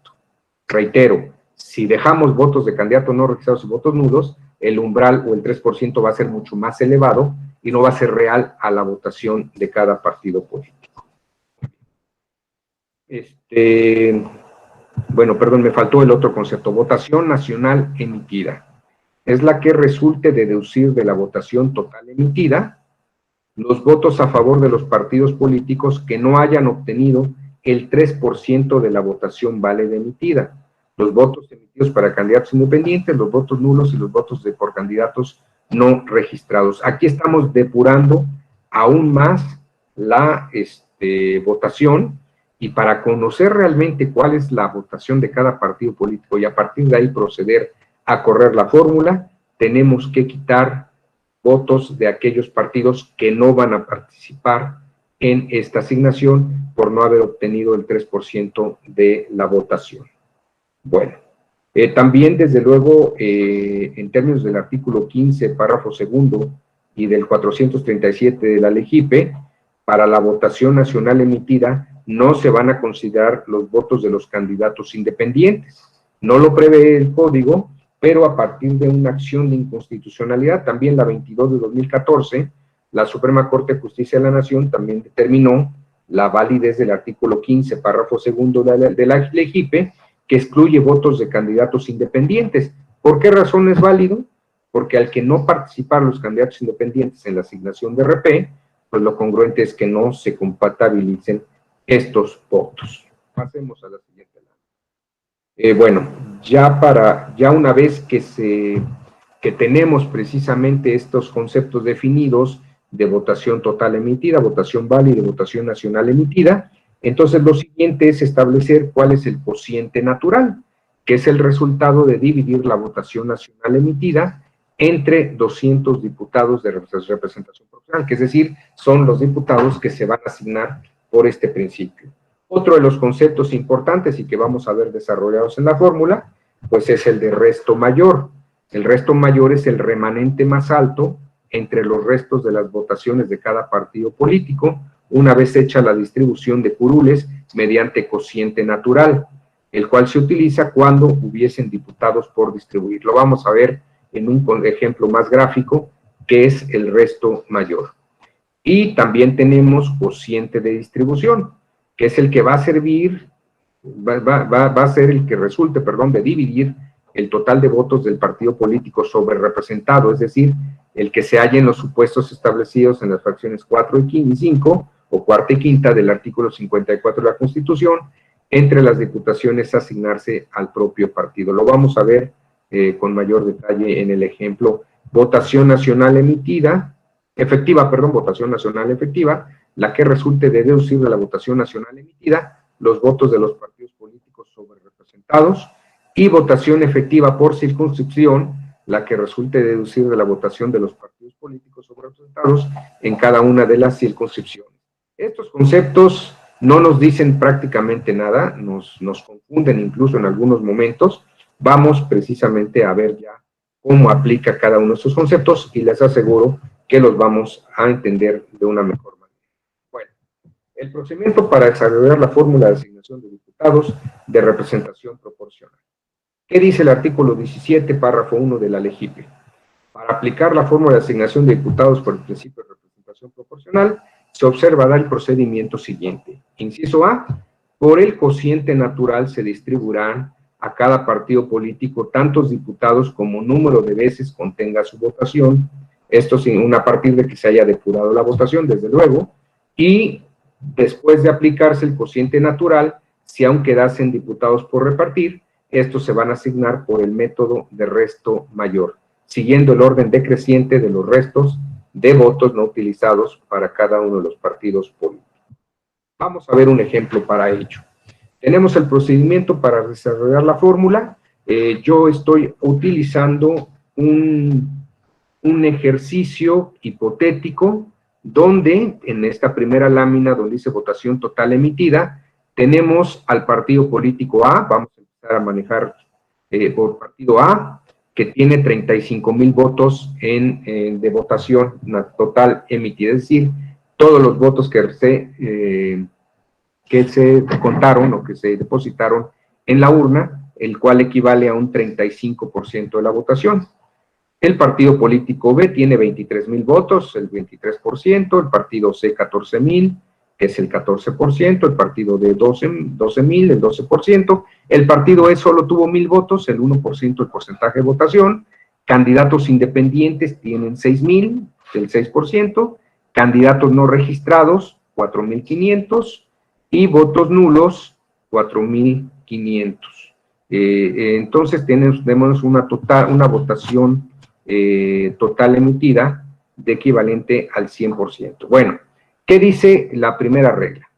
Reitero, si dejamos votos de candidatos no registrados y votos nulos, el umbral o el 3% va a ser mucho más elevado y no va a ser real a la votación de cada partido político. Bueno, perdón, me faltó el otro concepto. Votación nacional emitida. Es la que resulte de deducir de la votación total emitida los votos a favor de los partidos políticos que no hayan obtenido el 3% de la votación válida emitida, los votos emitidos para candidatos independientes, los votos nulos y los votos por candidatos no registrados. Aquí estamos depurando aún más la votación, y para conocer realmente cuál es la votación de cada partido político y a partir de ahí proceder a correr la fórmula, tenemos que quitar votos de aquellos partidos que no van a participar en esta asignación por no haber obtenido el 3% de la votación. Bueno, también desde luego en términos del artículo 15, párrafo segundo y del 437 de la LEGIPE, para la votación nacional emitida no se van a considerar los votos de los candidatos independientes. No lo prevé el código, pero a partir de una acción de inconstitucionalidad, también la 22 de 2014, la Suprema Corte de Justicia de la Nación también determinó la validez del artículo 15, párrafo segundo de la LEGIPE, que excluye votos de candidatos independientes. ¿Por qué razón es válido? Porque al que no participar los candidatos independientes en la asignación de RP, pues lo congruente es que no se compatibilicen estos votos. Pasemos a la siguiente. Bueno, ya una vez que tenemos precisamente estos conceptos definidos de votación total emitida, votación válida y votación nacional emitida, entonces lo siguiente es establecer cuál es el cociente natural, que es el resultado de dividir la votación nacional emitida entre 200 diputados de representación proporcional, que es decir, son los diputados que se van a asignar por este principio. Otro de los conceptos importantes y que vamos a ver desarrollados en la fórmula, pues es el de resto mayor. El resto mayor es el remanente más alto entre los restos de las votaciones de cada partido político, una vez hecha la distribución de curules mediante cociente natural, el cual se utiliza cuando hubiesen diputados por distribuir. Lo vamos a ver en un ejemplo más gráfico, que es el resto mayor. Y también tenemos cociente de distribución, que es el que va a servir, va a ser el que resulte, perdón, de dividir el total de votos del partido político sobre representado, es decir, el que se halla en los supuestos establecidos en las fracciones 4 y 5, o cuarta y quinta del artículo 54 de la Constitución, entre las diputaciones a asignarse al propio partido. Lo vamos a ver con mayor detalle en el ejemplo votación nacional emitida, votación nacional efectiva, la que resulte de deducir de la votación nacional emitida los votos de los partidos políticos sobre representados, y votación efectiva por circunscripción, la que resulte deducir de la votación de los partidos políticos sobre representados en cada una de las circunscripciones. Estos conceptos no nos dicen prácticamente nada, nos confunden incluso en algunos momentos. Vamos precisamente a ver ya cómo aplica cada uno de estos conceptos y les aseguro que los vamos a entender de una mejor manera. Bueno, el procedimiento para desarrollar la fórmula de asignación de diputados de representación proporcional. ¿Qué dice el artículo 17, párrafo 1 de la LEGIPE? Para aplicar la fórmula de asignación de diputados por el principio de representación proporcional, se observará el procedimiento siguiente. Inciso A, por el cociente natural se distribuirán a cada partido político tantos diputados como número de veces contenga su votación, esto sin a partir de que se haya depurado la votación, desde luego, y después de aplicarse el cociente natural, si aún quedasen diputados por repartir, estos se van a asignar por el método de resto mayor, siguiendo el orden decreciente de los restos de votos no utilizados para cada uno de los partidos políticos. Vamos a ver un ejemplo para ello. Tenemos el procedimiento para desarrollar la fórmula. Yo estoy utilizando un ejercicio hipotético donde en esta primera lámina donde dice votación total emitida, tenemos al partido político A, vamos a empezar a manejar por partido A, que tiene 35,000 votos de votación total emitida, es decir, todos los votos que se contaron o que se depositaron en la urna, el cual equivale a un 35% de la votación. El partido político B tiene 23,000 votos, el 23%, el partido C 14,000, que es el 14%, el partido D 12,000, el 12%, el partido E solo tuvo 1,000 votos, el 1% del porcentaje de votación, candidatos independientes tienen 6,000, el 6%, candidatos no registrados 4,500 y votos nulos 4,500. Entonces tenemos una votación total emitida de equivalente al 100%. Bueno, ¿qué dice la primera regla?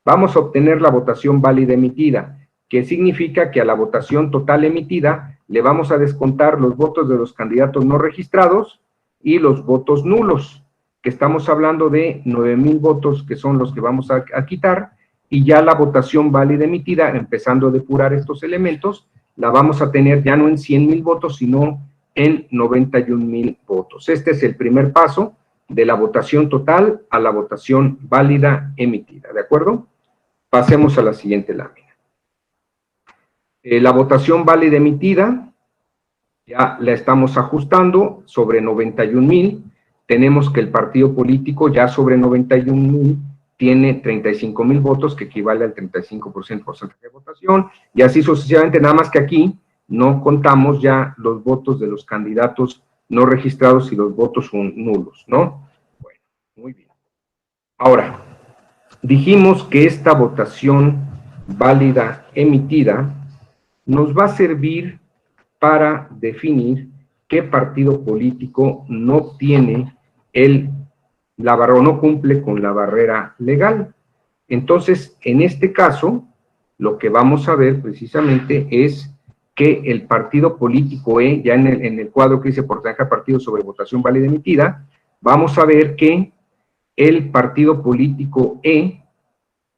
Vamos a obtener la votación válida emitida, que significa que a la votación total emitida le vamos a descontar los votos de los candidatos no registrados y los votos nulos, que estamos hablando de 9,000 votos que son los que vamos a quitar, y ya la votación válida emitida, empezando a depurar estos elementos, la vamos a tener ya no en 100,000 votos, sino en 91,000 votos. Este es el primer paso de la votación total a la votación válida emitida, ¿de acuerdo? Pasemos a la siguiente lámina. La votación válida emitida, ya la estamos ajustando sobre 91,000, tenemos que el partido político ya sobre 91,000 tiene 35,000 votos, que equivale al 35% de votación, y así sucesivamente, nada más que aquí no contamos ya los votos de los candidatos no registrados y los votos son nulos, ¿no? Bueno, muy bien. Ahora, dijimos que esta votación válida emitida nos va a servir para definir qué partido político no tiene la barrera, no cumple con la barrera legal. Entonces, en este caso, lo que vamos a ver precisamente es que el partido político E, ya en el cuadro que dice porcentaje de partidos sobre votación válida emitida, vamos a ver que el partido político E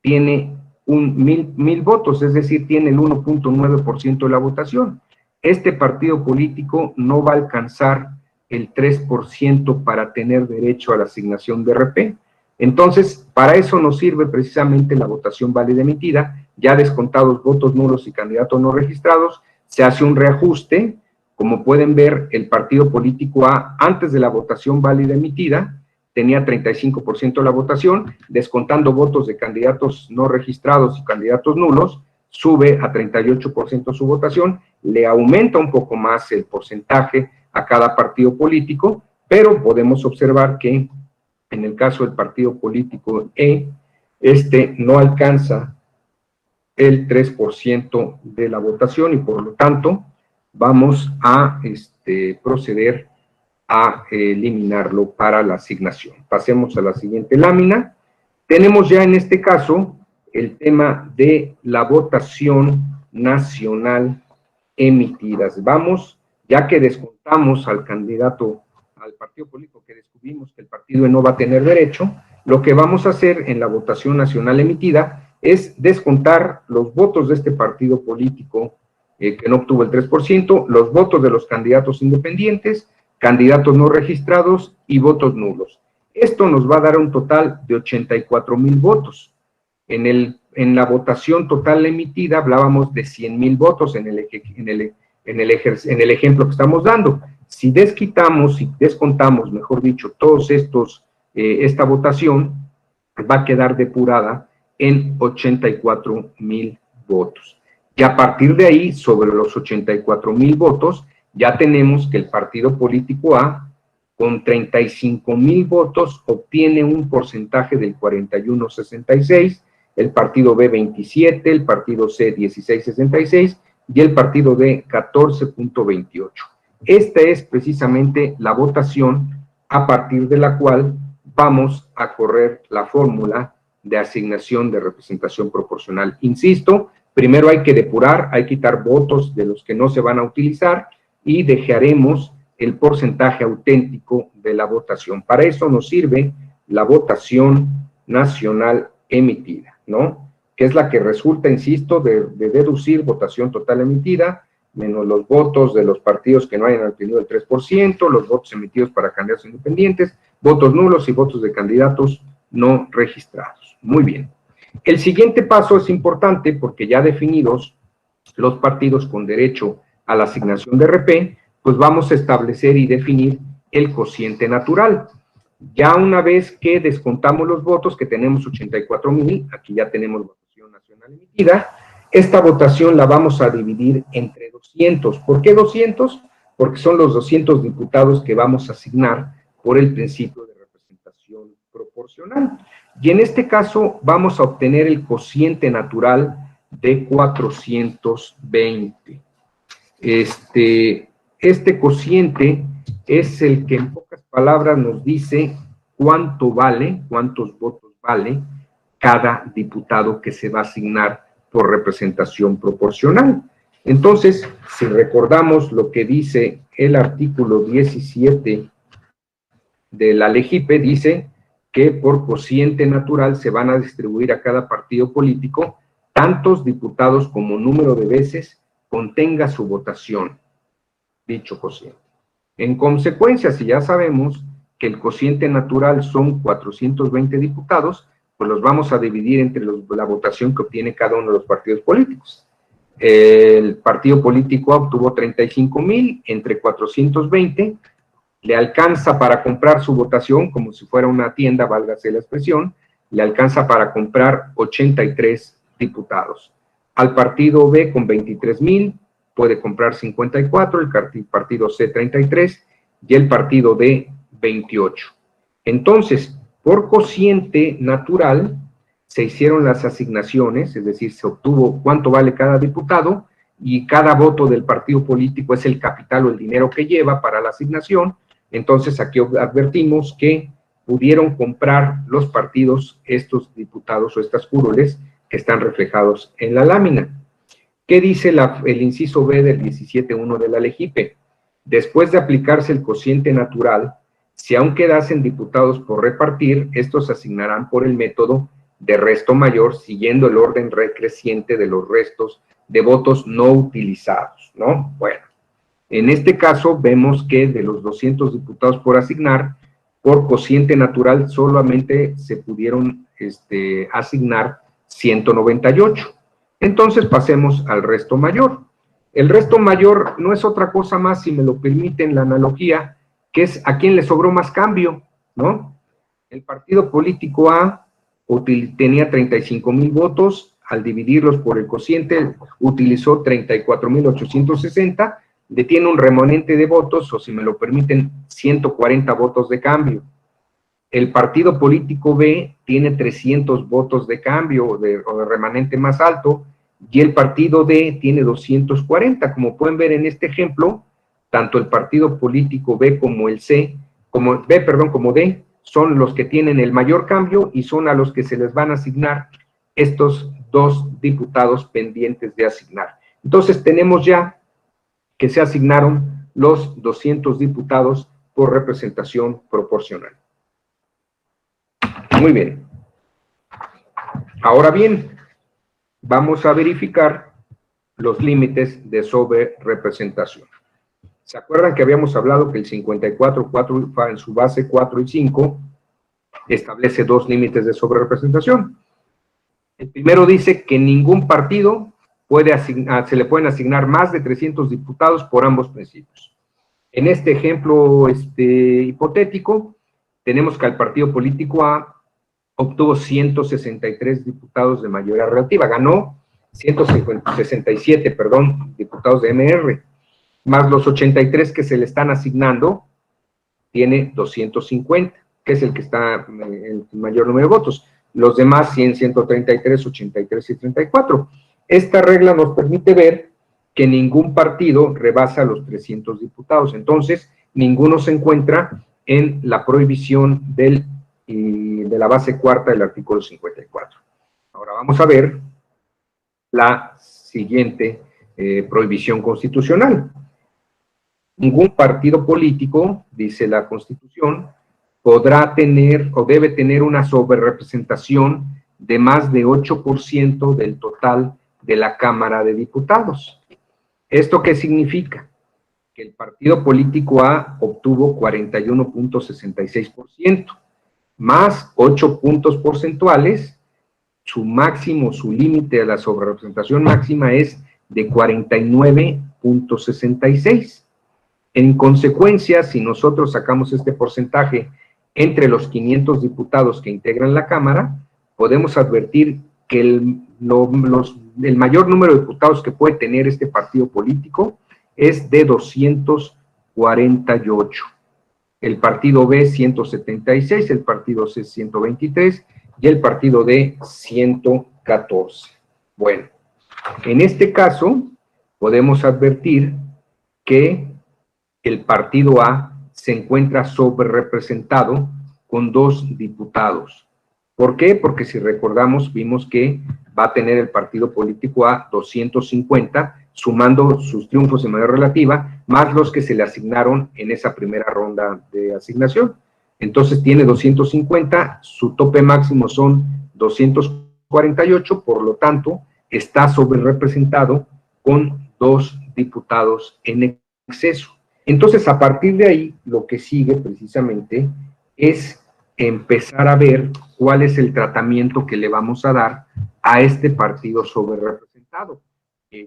tiene 1,000 votos, es decir, tiene el 1.9% de la votación. Este partido político no va a alcanzar el 3% para tener derecho a la asignación de RP. Entonces, para eso nos sirve precisamente la votación válida emitida, ya descontados votos nulos y candidatos no registrados, se hace un reajuste. Como pueden ver, el partido político A, antes de la votación válida emitida, tenía 35% de la votación, descontando votos de candidatos no registrados y candidatos nulos, sube a 38% su votación, le aumenta un poco más el porcentaje a cada partido político, pero podemos observar que en el caso del partido político E, no alcanza el 3% de la votación y por lo tanto vamos a proceder a eliminarlo para la asignación. Pasemos a la siguiente lámina. Tenemos ya en este caso el tema de la votación nacional emitidas. Vamos, ya que descontamos al candidato, al partido político, que descubrimos que el partido no va a tener derecho, lo que vamos a hacer en la votación nacional emitida es descontar los votos de este partido político que no obtuvo el 3%, los votos de los candidatos independientes, candidatos no registrados y votos nulos. Esto nos va a dar un total de 84,000 votos. En la votación total emitida hablábamos de 100,000 votos en el ejemplo que estamos dando. Si desquitamos, si descontamos, mejor dicho, todos esta votación va a quedar depurada en 84,000 votos. Y a partir de ahí, sobre los 84,000 votos, ya tenemos que el partido político A, con 35,000 votos, obtiene un porcentaje del 41,66, el partido B 27, el partido C 16,66 y el partido D 14,28. Esta es precisamente la votación a partir de la cual vamos a correr la fórmula de asignación de representación proporcional. Insisto, primero hay que depurar, hay que quitar votos de los que no se van a utilizar y dejaremos el porcentaje auténtico de la votación. Para eso nos sirve la votación nacional emitida, ¿no? Que es la que resulta, insisto, de deducir votación total emitida, menos los votos de los partidos que no hayan obtenido el 3%, los votos emitidos para candidatos independientes, votos nulos y votos de candidatos no registrados. Muy bien. El siguiente paso es importante porque ya definidos los partidos con derecho a la asignación de RP, pues vamos a establecer y definir el cociente natural. Ya una vez que descontamos los votos, que tenemos 84,000, aquí ya tenemos votación nacional emitida, esta votación la vamos a dividir entre 200. ¿Por qué 200? Porque son los 200 diputados que vamos a asignar por el principio de representación proporcional. Y en este caso vamos a obtener el cociente natural de 420. Este cociente es el que en pocas palabras nos dice cuánto vale, cuántos votos vale cada diputado que se va a asignar por representación proporcional. Entonces, si recordamos lo que dice el artículo 17 de la LEGIPE, dice que por cociente natural se van a distribuir a cada partido político tantos diputados como número de veces contenga su votación, dicho cociente. En consecuencia, si ya sabemos que el cociente natural son 420 diputados, pues los vamos a dividir entre la votación que obtiene cada uno de los partidos políticos. El partido político obtuvo 35,000 entre 420, le alcanza para comprar su votación, como si fuera una tienda, válgase la expresión, le alcanza para comprar 83 diputados. Al partido B con 23,000 puede comprar 54, el partido C 33 y el partido D 28. Entonces, por cociente natural, se hicieron las asignaciones, es decir, se obtuvo cuánto vale cada diputado y cada voto del partido político es el capital o el dinero que lleva para la asignación. Entonces, aquí advertimos que pudieron comprar los partidos estos diputados o estas curules que están reflejados en la lámina. ¿Qué dice el inciso B del 17.1 de la LEGIPE? Después de aplicarse el cociente natural, si aún quedasen diputados por repartir, estos se asignarán por el método de resto mayor, siguiendo el orden recreciente de los restos de votos no utilizados, ¿no? Bueno, en este caso vemos que de los 200 diputados por asignar, por cociente natural solamente se pudieron asignar 198. Entonces pasemos al resto mayor. El resto mayor no es otra cosa más, si me lo permiten la analogía, que es a quién le sobró más cambio, ¿no? El partido político A tenía 35,000 votos, al dividirlos por el cociente utilizó 34,860, le tiene un remanente de votos, o si me lo permiten, 140 votos de cambio. El partido político B tiene 300 votos de cambio o de remanente más alto, y el partido D tiene 240. Como pueden ver en este ejemplo, tanto el partido político B como el como D, son los que tienen el mayor cambio y son a los que se les van a asignar estos 2 diputados pendientes de asignar. Entonces tenemos ya que se asignaron los 200 diputados por representación proporcional. Muy bien. Ahora bien, vamos a verificar los límites de sobrerepresentación. ¿Se acuerdan que habíamos hablado que el 54.4 en su base 4 y 5 establece 2 límites de sobrerepresentación? El primero dice que ningún partido se le pueden asignar más de 300 diputados por ambos principios. En este ejemplo hipotético, tenemos que el partido político A obtuvo 163 diputados de mayoría relativa, ganó 167, diputados de MR, más los 83 que se le están asignando, tiene 250, que es el que está en el mayor número de votos. Los demás, 100, 133, 83 y 34. Esta regla nos permite ver que ningún partido rebasa los 300 diputados. Entonces, ninguno se encuentra en la prohibición de la base cuarta del artículo 54. Ahora vamos a ver la siguiente prohibición constitucional. Ningún partido político, dice la Constitución, podrá tener o debe tener una sobrerepresentación de más de 8% del total de la Cámara de Diputados. ¿Esto qué significa? Que el partido político A obtuvo 41.66%, más 8 puntos porcentuales, su límite de la sobrerepresentación máxima es de 49.66. En consecuencia, si nosotros sacamos este porcentaje entre los 500 diputados que integran la Cámara, podemos advertir que el mayor número de diputados que puede tener este partido político es de 248. El partido B, 176, el partido C, 123, y el partido D, 114. Bueno, en este caso, podemos advertir que el partido A se encuentra sobrerepresentado con 2 diputados. ¿Por qué? Porque si recordamos, vimos que va a tener el partido político A 250, sumando sus triunfos en mayoría relativa, más los que se le asignaron en esa primera ronda de asignación. Entonces tiene 250, su tope máximo son 248, por lo tanto, está sobrerepresentado con 2 diputados en exceso. Entonces, a partir de ahí, lo que sigue precisamente es empezar a ver cuál es el tratamiento que le vamos a dar a este partido sobrerepresentado.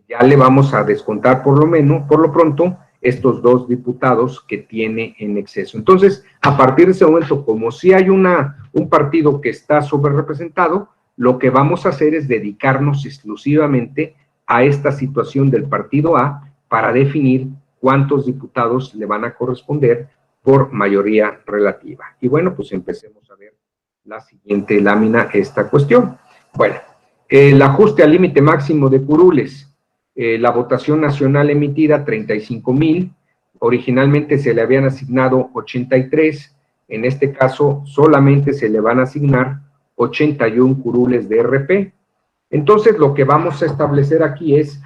Ya le vamos a descontar por lo pronto estos 2 diputados que tiene en exceso. Entonces, a partir de ese momento, como si hay un partido que está sobrerepresentado, lo que vamos a hacer es dedicarnos exclusivamente a esta situación del partido A para definir cuántos diputados le van a corresponder por mayoría relativa. Y bueno, pues empecemos a ver la siguiente lámina, esta cuestión. Bueno, el ajuste al límite máximo de curules. La votación nacional emitida, 35,000, originalmente se le habían asignado 83, en este caso solamente se le van a asignar 81 curules de RP. Entonces lo que vamos a establecer aquí es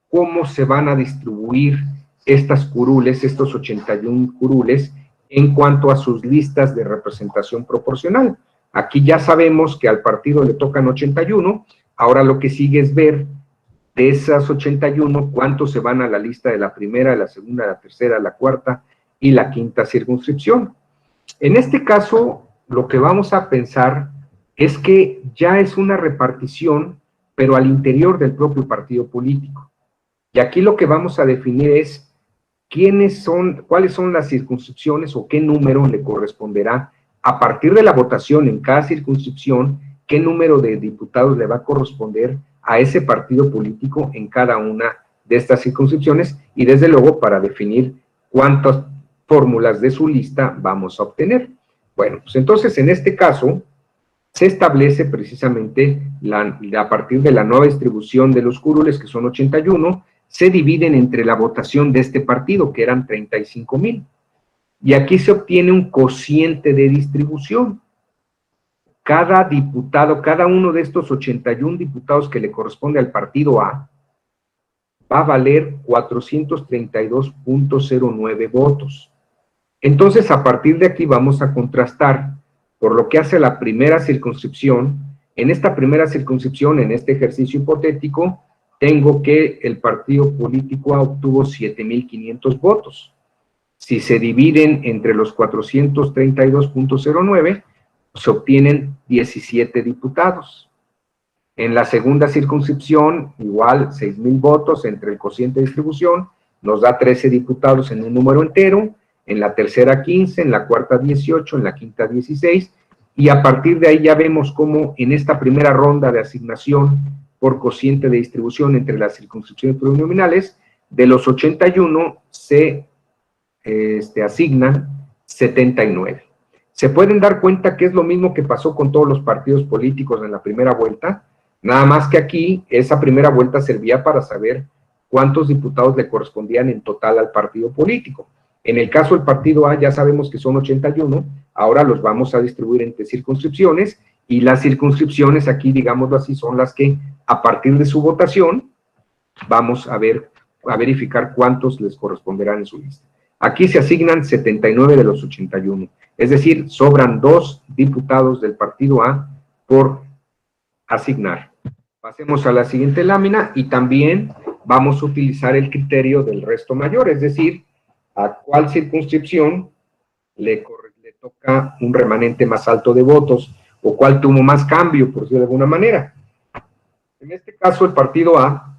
cómo se van a distribuir estas curules, estos 81 curules, en cuanto a sus listas de representación proporcional. Aquí ya sabemos que al partido le tocan 81, ahora lo que sigue es ver de esas 81, ¿cuántos se van a la lista de la primera, de la segunda, de la tercera, de la cuarta y la quinta circunscripción? En este caso, lo que vamos a pensar es que ya es una repartición, pero al interior del propio partido político. Y aquí lo que vamos a definir es cuáles son las circunscripciones o qué número le corresponderá a partir de la votación en cada circunscripción, qué número de diputados le va a corresponder a ese partido político en cada una de estas circunscripciones y desde luego para definir cuántas fórmulas de su lista vamos a obtener. Bueno, pues entonces en este caso se establece precisamente a partir de la nueva distribución de los curules, que son 81, se dividen entre la votación de este partido, que eran 35,000. Y aquí se obtiene un cociente de distribución. Cada diputado, cada uno de estos 81 diputados que le corresponde al partido A, va a valer 432.09 votos. Entonces, a partir de aquí vamos a contrastar por lo que hace a la primera circunscripción. En esta primera circunscripción, en este ejercicio hipotético, tengo que el partido político A obtuvo 7,500 votos. Si se dividen entre los 432.09, se obtienen 17 diputados. En la segunda circunscripción, igual 6,000 votos entre el cociente de distribución, nos da 13 diputados en un número entero, en la tercera 15, en la cuarta 18, en la quinta 16, y a partir de ahí ya vemos cómo en esta primera ronda de asignación por cociente de distribución entre las circunscripciones plurinominales, de los 81 se asignan 79. Se pueden dar cuenta que es lo mismo que pasó con todos los partidos políticos en la primera vuelta, nada más que aquí esa primera vuelta servía para saber cuántos diputados le correspondían en total al partido político. En el caso del partido A ya sabemos que son 81, ahora los vamos a distribuir entre circunscripciones, y las circunscripciones aquí, digámoslo así, son las que a partir de su votación vamos a verificar cuántos les corresponderán en su lista. Aquí se asignan 79 de los 81, es decir, sobran 2 diputados del partido A por asignar. Pasemos a la siguiente lámina y también vamos a utilizar el criterio del resto mayor, es decir, a cuál circunscripción le toca un remanente más alto de votos o cuál tuvo más cambio, por decirlo de alguna manera. En este caso, el partido A,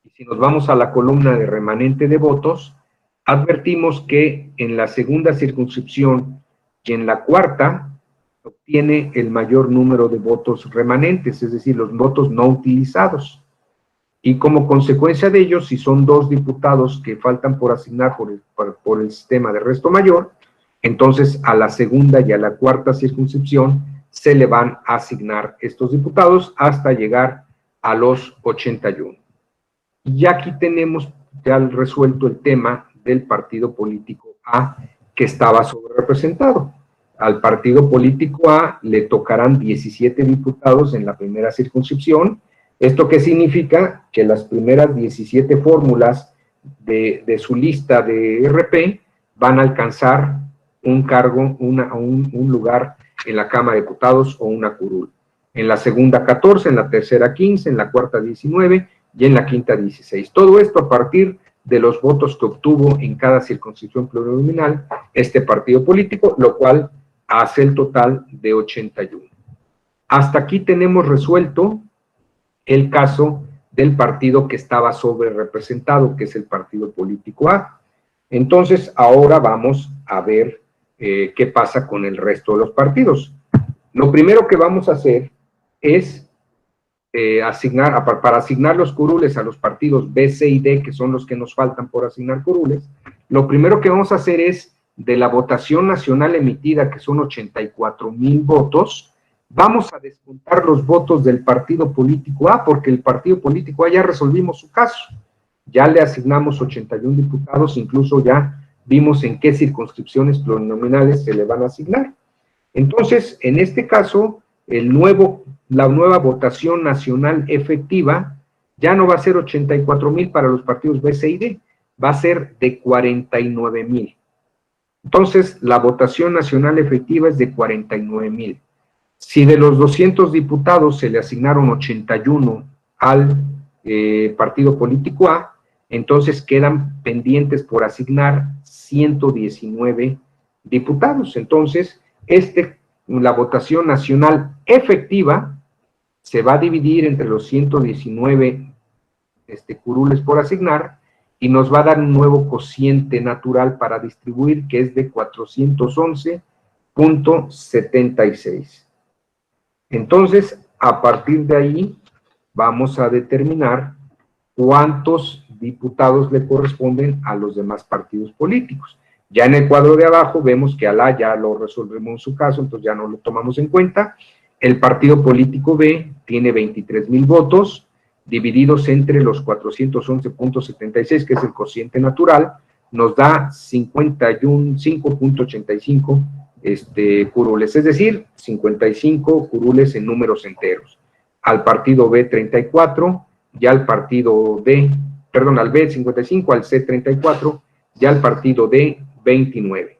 y si nos vamos a la columna de remanente de votos, advertimos que en la segunda circunscripción y en la cuarta obtiene el mayor número de votos remanentes, es decir, los votos no utilizados. Y como consecuencia de ello, si son 2 diputados que faltan por asignar por el sistema de resto mayor, entonces a la segunda y a la cuarta circunscripción se le van a asignar estos diputados hasta llegar a los 81. Y aquí tenemos ya resuelto el tema del partido político A, que estaba sobrerepresentado. Al partido político A le tocarán 17 diputados en la primera circunscripción. ¿Esto qué significa? Que las primeras 17 fórmulas de su lista de RP van a alcanzar un cargo, un lugar en la Cámara de Diputados o una curul. En la segunda 14, en la tercera 15, en la cuarta 19 y en la quinta 16. Todo esto a partir de los votos que obtuvo en cada circunscripción plurinominal este partido político, lo cual hace el total de 81. Hasta aquí tenemos resuelto el caso del partido que estaba sobre representado, que es el partido político A. Entonces, ahora vamos a ver qué pasa con el resto de los partidos. Lo primero que vamos a hacer es para asignar los curules a los partidos B, C y D, que son los que nos faltan por asignar curules. Lo primero que vamos a hacer es, de la votación nacional emitida, que son 84,000 votos, vamos a descontar los votos del partido político A, porque el partido político A ya resolvimos su caso. Ya le asignamos 81 diputados, incluso ya vimos en qué circunscripciones plurinominales se le van a asignar. Entonces, en este caso, la nueva votación nacional efectiva ya no va a ser 84,000 para los partidos B, C y D, va a ser de 49,000. Entonces, la votación nacional efectiva es de 49,000. Si de los 200 diputados se le asignaron 81 al partido político A, entonces quedan pendientes por asignar 119 diputados. Entonces, la votación nacional efectiva se va a dividir entre los 119 curules por asignar y nos va a dar un nuevo cociente natural para distribuir, que es de 411,76. Entonces, a partir de ahí, vamos a determinar cuántos diputados le corresponden a los demás partidos políticos. Ya en el cuadro de abajo vemos que Alá ya lo resolvemos en su caso, entonces ya no lo tomamos en cuenta. El partido político B tiene 23,000 votos, divididos entre los 411,76, que es el cociente natural, nos da 5.85 curules, es decir, 55 curules en números enteros. Al partido B 34, ya al partido D, perdón, al B 55, al C 34, ya al partido D 29.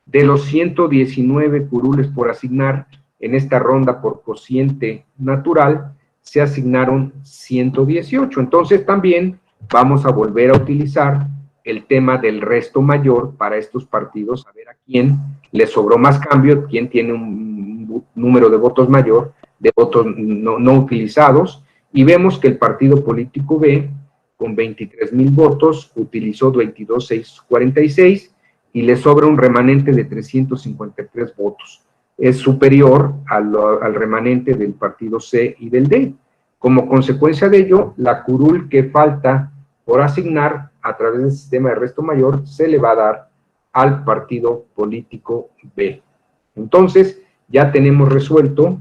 De los 119 curules por asignar en esta ronda por cociente natural, se asignaron 118. Entonces también vamos a volver a utilizar el tema del resto mayor para estos partidos, a ver a quién le sobró más cambio, quién tiene un número de votos mayor, de votos no utilizados, y vemos que el partido político B, con 23,000 votos, utilizó 22,646 y le sobra un remanente de 353 votos. Es superior al remanente del partido C y del D. Como consecuencia de ello, la curul que falta por asignar a través del sistema de resto mayor se le va a dar al partido político B. Entonces, ya tenemos resuelto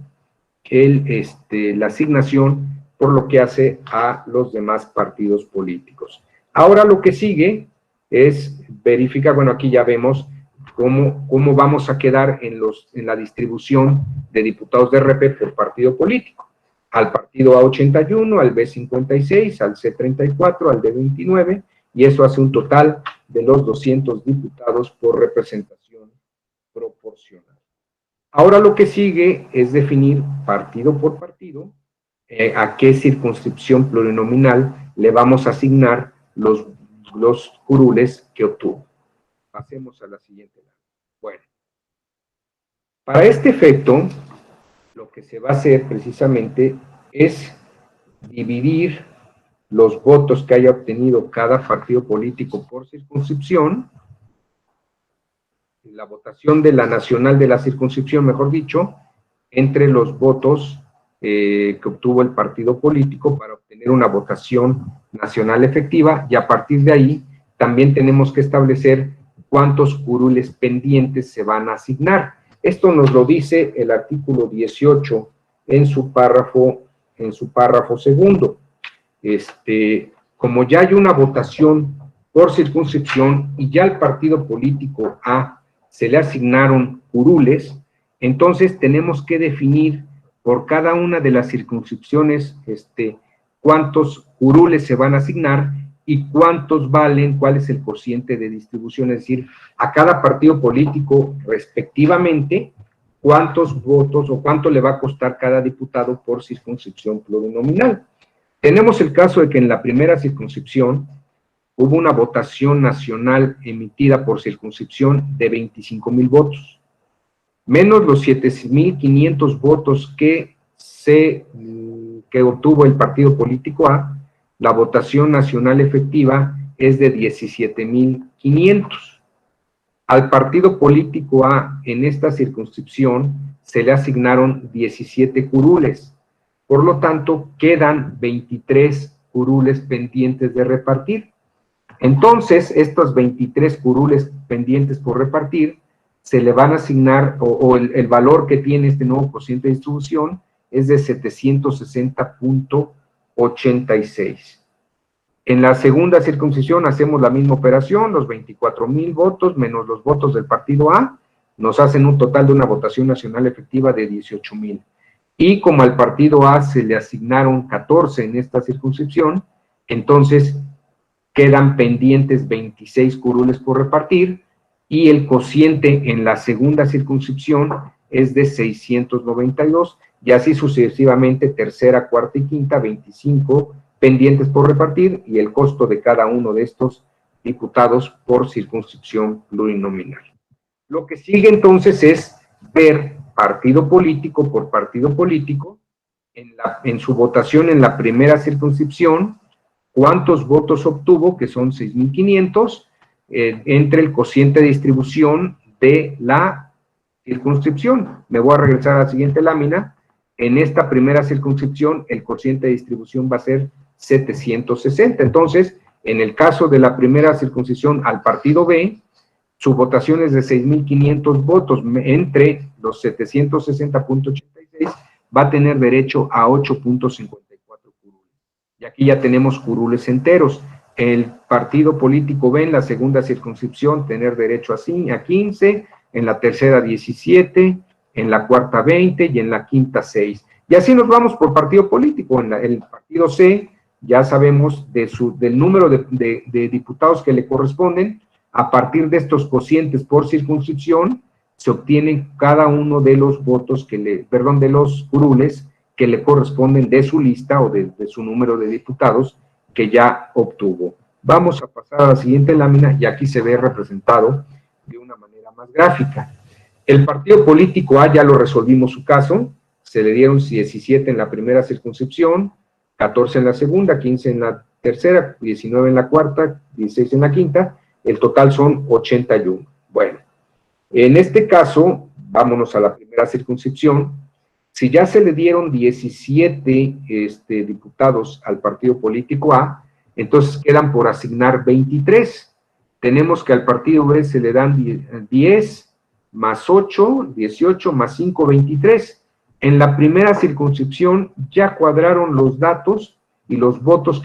la asignación por lo que hace a los demás partidos políticos. Ahora lo que sigue es verificar, bueno, aquí ya vemos cómo vamos a quedar en la distribución de diputados de RP por partido político. Al partido A 81, al B 56, al C 34, al D 29, y eso hace un total de los 200 diputados por representación proporcional. Ahora lo que sigue es definir partido por partido a qué circunscripción plurinominal le vamos a asignar los curules que obtuvo. Pasemos a la siguiente. Bueno, para este efecto, lo que se va a hacer precisamente es dividir los votos que haya obtenido cada partido político por circunscripción, la votación de la nacional de la circunscripción, mejor dicho, entre los votos que obtuvo el partido político para obtener una votación nacional efectiva, y a partir de ahí también tenemos que establecer cuántos curules pendientes se van a asignar. Esto nos lo dice el artículo 18 en su párrafo segundo. Como ya hay una votación por circunscripción y ya al partido político A se le asignaron curules, entonces tenemos que definir por cada una de las circunscripciones cuántos curules se van a asignar y cuántos valen, cuál es el cociente de distribución, es decir, a cada partido político respectivamente, cuántos votos o cuánto le va a costar cada diputado por circunscripción plurinominal. Tenemos el caso de que en la primera circunscripción hubo una votación nacional emitida por circunscripción de 25,000 votos, menos los 7,500 votos que obtuvo el partido político A, la votación nacional efectiva es de 17,500. Al partido político A, en esta circunscripción, se le asignaron 17 curules. Por lo tanto, quedan 23 curules pendientes de repartir. Entonces, estos 23 curules pendientes por repartir, se le van a asignar, el valor que tiene este nuevo cociente de distribución es de 760.86. En la segunda circuncisión hacemos la misma operación, los 24,000 votos menos los votos del partido A, nos hacen un total de una votación nacional efectiva de 18,000. Y como al partido A se le asignaron 14 en esta circunscripción, entonces quedan pendientes 26 curules por repartir, y el cociente en la segunda circunscripción es de 692, y así sucesivamente, tercera, cuarta y quinta, 25 pendientes por repartir, y el costo de cada uno de estos diputados por circunscripción plurinominal. Lo que sigue entonces es ver partido político por partido político, en su votación en la primera circunscripción, cuántos votos obtuvo, que son 6,500, entre el cociente de distribución de la circunscripción. Me voy a regresar a la siguiente lámina. En esta primera circunscripción, el cociente de distribución va a ser 760. Entonces, en el caso de la primera circunscripción al partido B, su votación es de 6,500 votos, entre los 760.86, va a tener derecho a 8.54 curules. Y aquí ya tenemos curules enteros. El partido político B en la segunda circunscripción tener derecho a 15, en la tercera 17, en la cuarta 20 y en la quinta 6. Y así nos vamos por partido político. En el partido C ya sabemos del número de diputados que le corresponden. A partir de estos cocientes por circunscripción se obtienen cada uno de los votos de los curules que le corresponden de su lista o de su número de diputados que ya obtuvo. Vamos a pasar a la siguiente lámina y aquí se ve representado de una manera más gráfica. El partido político A ya lo resolvimos su caso, se le dieron 17 en la primera circunscripción, 14 en la segunda, 15 en la tercera, 19 en la cuarta, 16 en la quinta, el total son 81. Bueno, en este caso, vámonos a la primera circunscripción. Si ya se le dieron 17 diputados al partido político A, entonces quedan por asignar 23. Tenemos que al partido B se le dan 10 más 8, 18 más 5, 23. En la primera circunscripción ya cuadraron los datos y los votos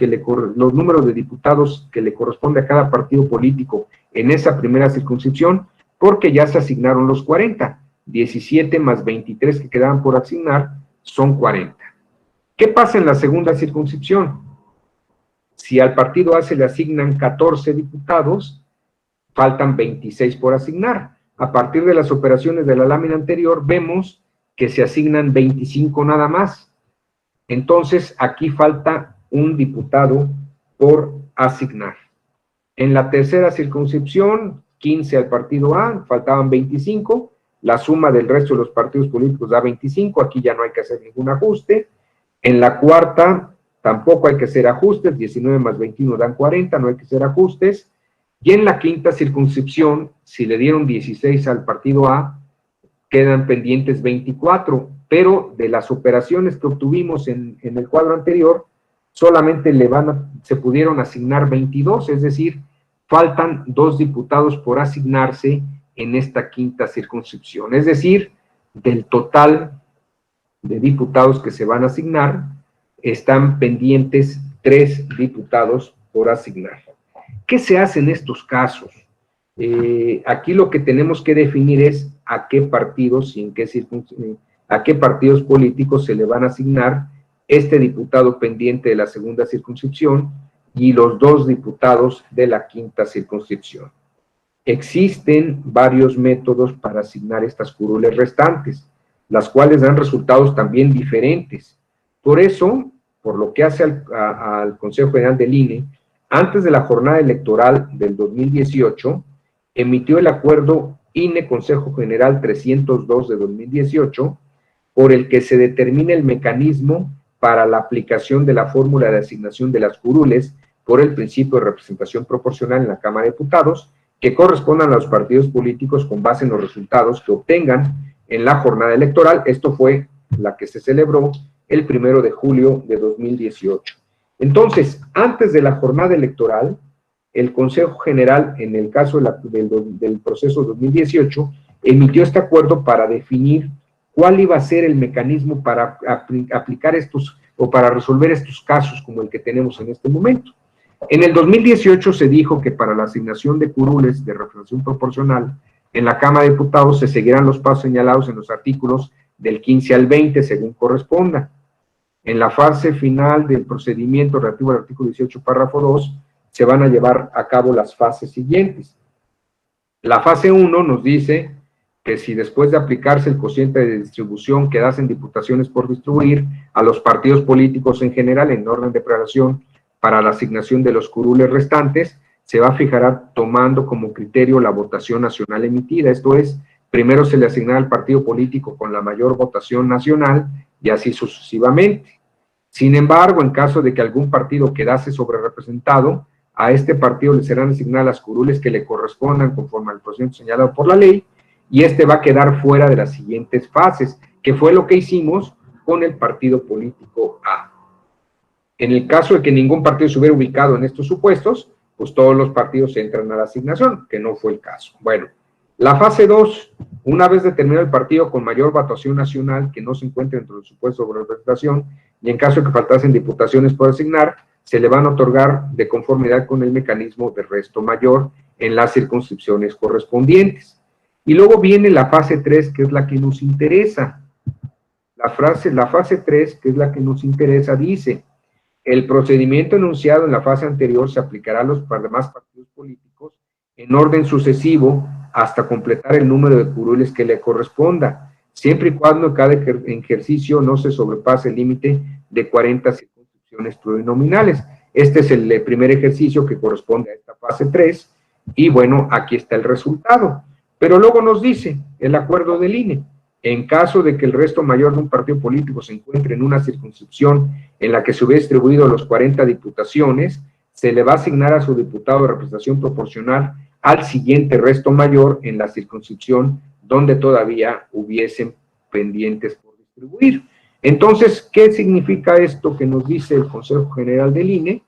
los números de diputados que le corresponde a cada partido político en esa primera circunscripción, porque ya se asignaron los 40. 17 más 23 que quedaban por asignar son 40. ¿Qué pasa en la segunda circunscripción? Si al partido A se le asignan 14 diputados, faltan 26 por asignar. A partir de las operaciones de la lámina anterior, vemos que se asignan 25 nada más. Entonces, aquí falta un diputado por asignar. En la tercera circunscripción, 15 al partido A, faltaban 25, la suma del resto de los partidos políticos da 25, aquí ya no hay que hacer ningún ajuste. En la cuarta, tampoco hay que hacer ajustes, 19 más 21 dan 40, no hay que hacer ajustes. Y en la quinta circunscripción, si le dieron 16 al partido A, quedan pendientes 24, pero de las operaciones que obtuvimos en el cuadro anterior, solamente se pudieron asignar 22, es decir, faltan 2 diputados por asignarse en esta quinta circunscripción. Es decir, del total de diputados que se van a asignar, están pendientes 3 diputados por asignar. ¿Qué se hace en estos casos? Aquí lo que tenemos que definir es a qué partidos y a qué partidos políticos se le van a asignar este diputado pendiente de la segunda circunscripción y los 2 diputados de la quinta circunscripción. Existen varios métodos para asignar estas curules restantes, las cuales dan resultados también diferentes. Por eso, por lo que hace al Consejo General del INE, antes de la jornada electoral del 2018, emitió el acuerdo INE Consejo General 302 de 2018, por el que se determina el mecanismo para la aplicación de la fórmula de asignación de las curules por el principio de representación proporcional en la Cámara de Diputados, que correspondan a los partidos políticos con base en los resultados que obtengan en la jornada electoral. Esto fue la que se celebró el 1 de julio de 2018. Entonces, antes de la jornada electoral, el Consejo General, en el caso del proceso 2018, emitió este acuerdo para definir cuál iba a ser el mecanismo para aplicar estos, o para resolver estos casos como el que tenemos en este momento. En el 2018 se dijo que para la asignación de curules de representación proporcional en la Cámara de Diputados se seguirán los pasos señalados en los artículos del 15 al 20, según corresponda. En la fase final del procedimiento relativo al artículo 18, párrafo 2, se van a llevar a cabo las fases siguientes. La fase 1 nos dice que si después de aplicarse el cociente de distribución quedasen diputaciones por distribuir a los partidos políticos en general en orden de prelación para la asignación de los curules restantes, se va a fijar tomando como criterio la votación nacional emitida. Esto es, primero se le asignará al partido político con la mayor votación nacional y así sucesivamente. Sin embargo, en caso de que algún partido quedase sobrerepresentado, a este partido le serán asignadas las curules que le correspondan conforme al procedimiento señalado por la ley, y este va a quedar fuera de las siguientes fases, que fue lo que hicimos con el partido político A. En el caso de que ningún partido se hubiera ubicado en estos supuestos, pues todos los partidos entran a la asignación, que no fue el caso. Bueno, la fase 2, una vez determinado el partido con mayor votación nacional que no se encuentre dentro del supuesto de representación, y en caso de que faltasen diputaciones por asignar, se le van a otorgar de conformidad con el mecanismo de resto mayor en las circunscripciones correspondientes. Y luego viene la fase 3, que es la que nos interesa. La fase 3, que es la que nos interesa, dice: el procedimiento enunciado en la fase anterior se aplicará a los demás partidos políticos en orden sucesivo hasta completar el número de curules que le corresponda, siempre y cuando cada ejercicio no se sobrepase el límite de 40 circunscripciones plurinominales. Este es el primer ejercicio que corresponde a esta fase 3, y bueno, aquí está el resultado. Pero luego nos dice el acuerdo del INE: en caso de que el resto mayor de un partido político se encuentre en una circunscripción en la que se hubiera distribuido los 40 diputaciones, se le va a asignar a su diputado de representación proporcional al siguiente resto mayor en la circunscripción donde todavía hubiesen pendientes por distribuir. Entonces, ¿qué significa esto que nos dice el Consejo General del INE?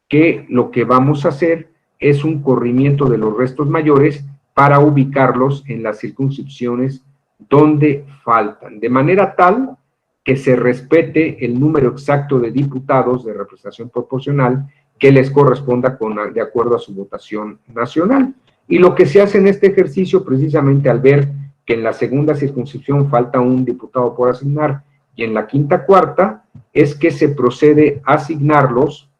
Que lo que vamos a hacer es un corrimiento de los restos mayores para ubicarlos en las circunscripciones donde faltan, de manera tal que se respete el número exacto de diputados de representación proporcional que les corresponda de acuerdo a su votación nacional. Y lo que se hace en este ejercicio, precisamente al ver que en la segunda circunscripción falta un diputado por asignar y en la quinta cuarta, es que se procede a asignarlos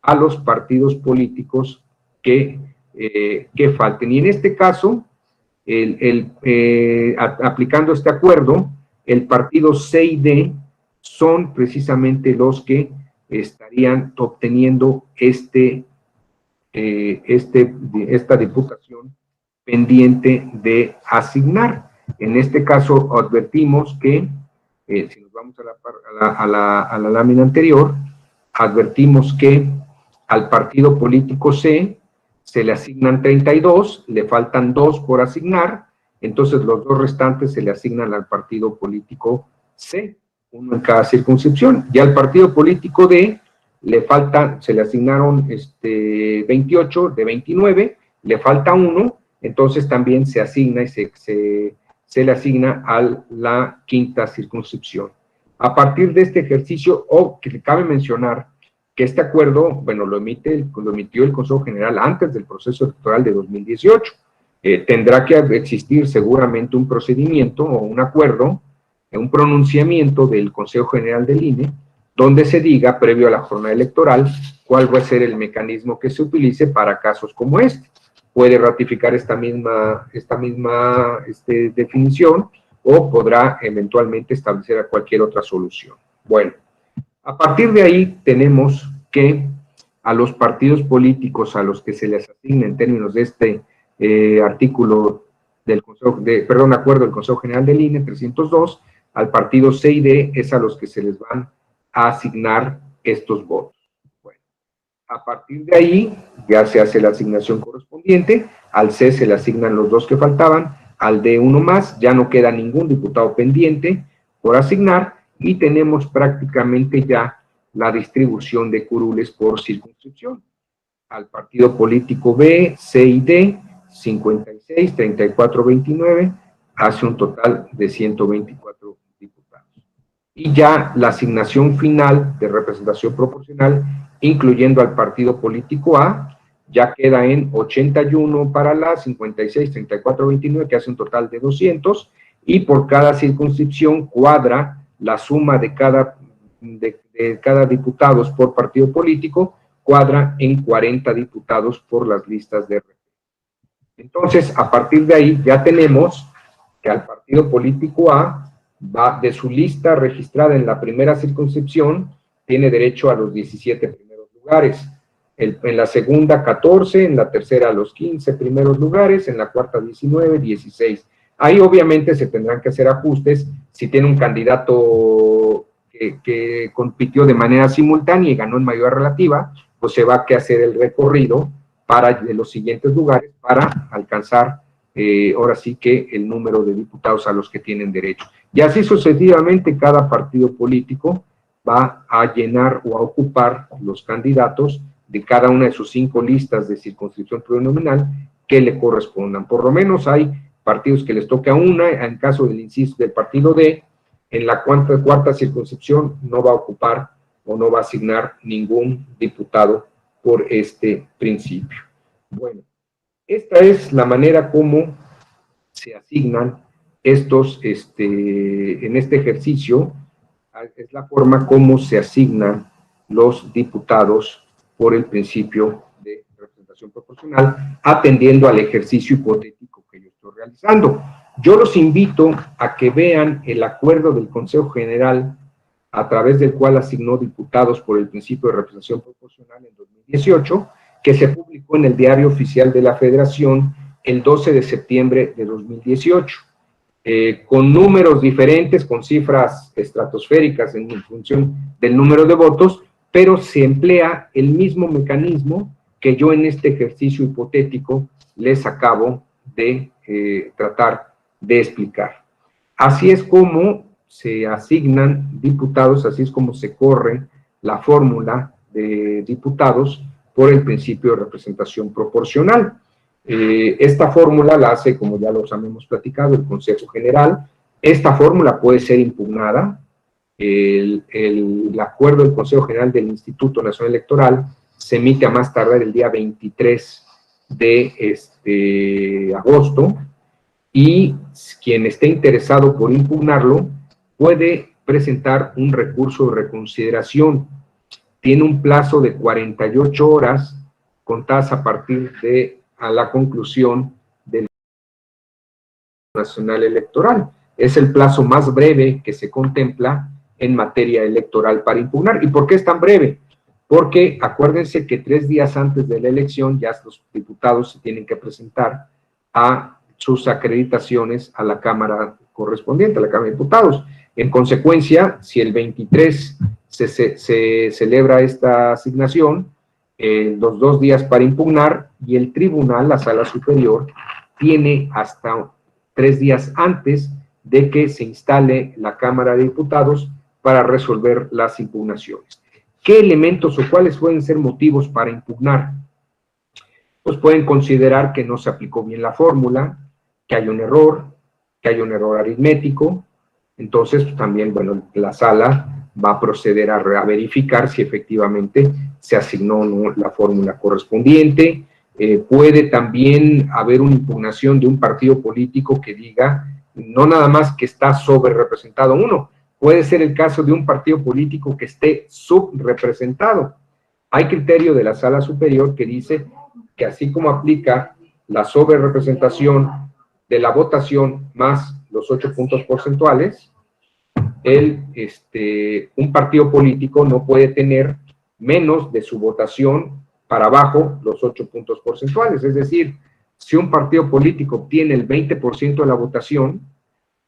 a los partidos políticos que falten. Y en este caso, aplicando este acuerdo, el partido C y D son precisamente los que estarían obteniendo esta diputación pendiente de asignar. En este caso advertimos que, si nos vamos a la lámina anterior, advertimos que al partido político C se le asignan 32, le faltan 2 por asignar, entonces los 2 restantes se le asignan al partido político C, uno en cada circunscripción. Y al partido político D se le asignaron 28 de 29, le falta 1, entonces también se asigna y se le asigna a la quinta circunscripción. A partir de este ejercicio, que cabe mencionar que este acuerdo, bueno, lo emitió el Consejo General antes del proceso electoral de 2018. Tendrá que existir seguramente un procedimiento o un acuerdo, un pronunciamiento del Consejo General del INE, donde se diga, previo a la jornada electoral, cuál va a ser el mecanismo que se utilice para casos como este. Puede ratificar esta misma definición, o podrá eventualmente establecer cualquier otra solución. Bueno, a partir de ahí tenemos que a los partidos políticos a los que se les asigna en términos de este artículo del acuerdo del Consejo General del INE 302, al partido C y D es a los que se les van a asignar estos votos. Bueno, a partir de ahí ya se hace la asignación correspondiente, al C se le asignan los 2 que faltaban, al D 1 más, ya no queda ningún diputado pendiente por asignar y tenemos prácticamente ya la distribución de curules por circunscripción. Al partido político B, C y D, 56, 34, 29, hace un total de 124 diputados. Y ya la asignación final de representación proporcional, incluyendo al partido político A, ya queda en 81 para la, 56, 34, 29, que hace un total de 200, y por cada circunscripción cuadra la suma de cada diputados por partido político, cuadra en 40 diputados por las listas de RP. Entonces, a partir de ahí ya tenemos que al partido político A, va de su lista registrada en la primera circunscripción, tiene derecho a los 17 primeros lugares, en la segunda 14, en la tercera los 15 primeros lugares, en la cuarta 19, 16. Ahí obviamente se tendrán que hacer ajustes si tiene un candidato que compitió de manera simultánea y ganó en mayoría relativa, pues se va a hacer el recorrido de los siguientes lugares para alcanzar ahora sí que el número de diputados a los que tienen derecho. Y así sucesivamente cada partido político va a llenar o a ocupar los candidatos de cada una de sus 5 listas de circunscripción plurinominal que le correspondan. Por lo menos hay partidos que les toca una, en caso del inciso del partido D, en la cuarta circunscripción no va a ocupar o no va a asignar ningún diputado por este principio. Bueno, esta es la manera como se asignan estos, en este ejercicio, es la forma como se asignan los diputados por el principio de representación proporcional, atendiendo al ejercicio hipotético que yo estoy realizando. Yo los invito a que vean el acuerdo del Consejo General a través del cual asignó diputados por el principio de representación proporcional en 2018, que se publicó en el Diario Oficial de la Federación el 12 de septiembre de 2018, con números diferentes, con cifras estratosféricas en función del número de votos, pero se emplea el mismo mecanismo que yo en este ejercicio hipotético les acabo de tratar de explicar. Así es como se asignan diputados, así es como se corre la fórmula de diputados por el principio de representación proporcional. Esta fórmula la hace, como ya los hemos platicado, el Consejo General. Esta fórmula puede ser impugnada. El acuerdo del Consejo General del Instituto Nacional Electoral se emite a más tardar el día 23 de agosto, y quien esté interesado por impugnarlo puede presentar un recurso de reconsideración. Tiene un plazo de 48 horas contadas a partir de la conclusión del Nacional Electoral. Es el plazo más breve que se contempla en materia electoral para impugnar. ¿Y por qué es tan breve? Porque acuérdense que 3 días antes de la elección ya los diputados se tienen que presentar a sus acreditaciones a la Cámara correspondiente, a la Cámara de Diputados. En consecuencia, si el 23 se celebra esta asignación, los 2 días para impugnar, y el tribunal, la sala superior, tiene hasta 3 días antes de que se instale la Cámara de Diputados para resolver las impugnaciones. ¿Qué elementos o cuáles pueden ser motivos para impugnar? Pues pueden considerar que no se aplicó bien la fórmula, que hay un error aritmético. Entonces, pues, también, bueno, la sala va a proceder a verificar si efectivamente se asignó o no la fórmula correspondiente. Puede también haber una impugnación de un partido político que diga, no nada más que está subrepresentado uno, puede ser el caso de un partido político que esté subrepresentado. Hay criterio de la sala superior que dice que así como aplica la sobrerepresentación de la votación más los 8 puntos porcentuales, un partido político no puede tener menos de su votación para abajo los 8 puntos porcentuales. Es decir, si un partido político obtiene el 20% de la votación,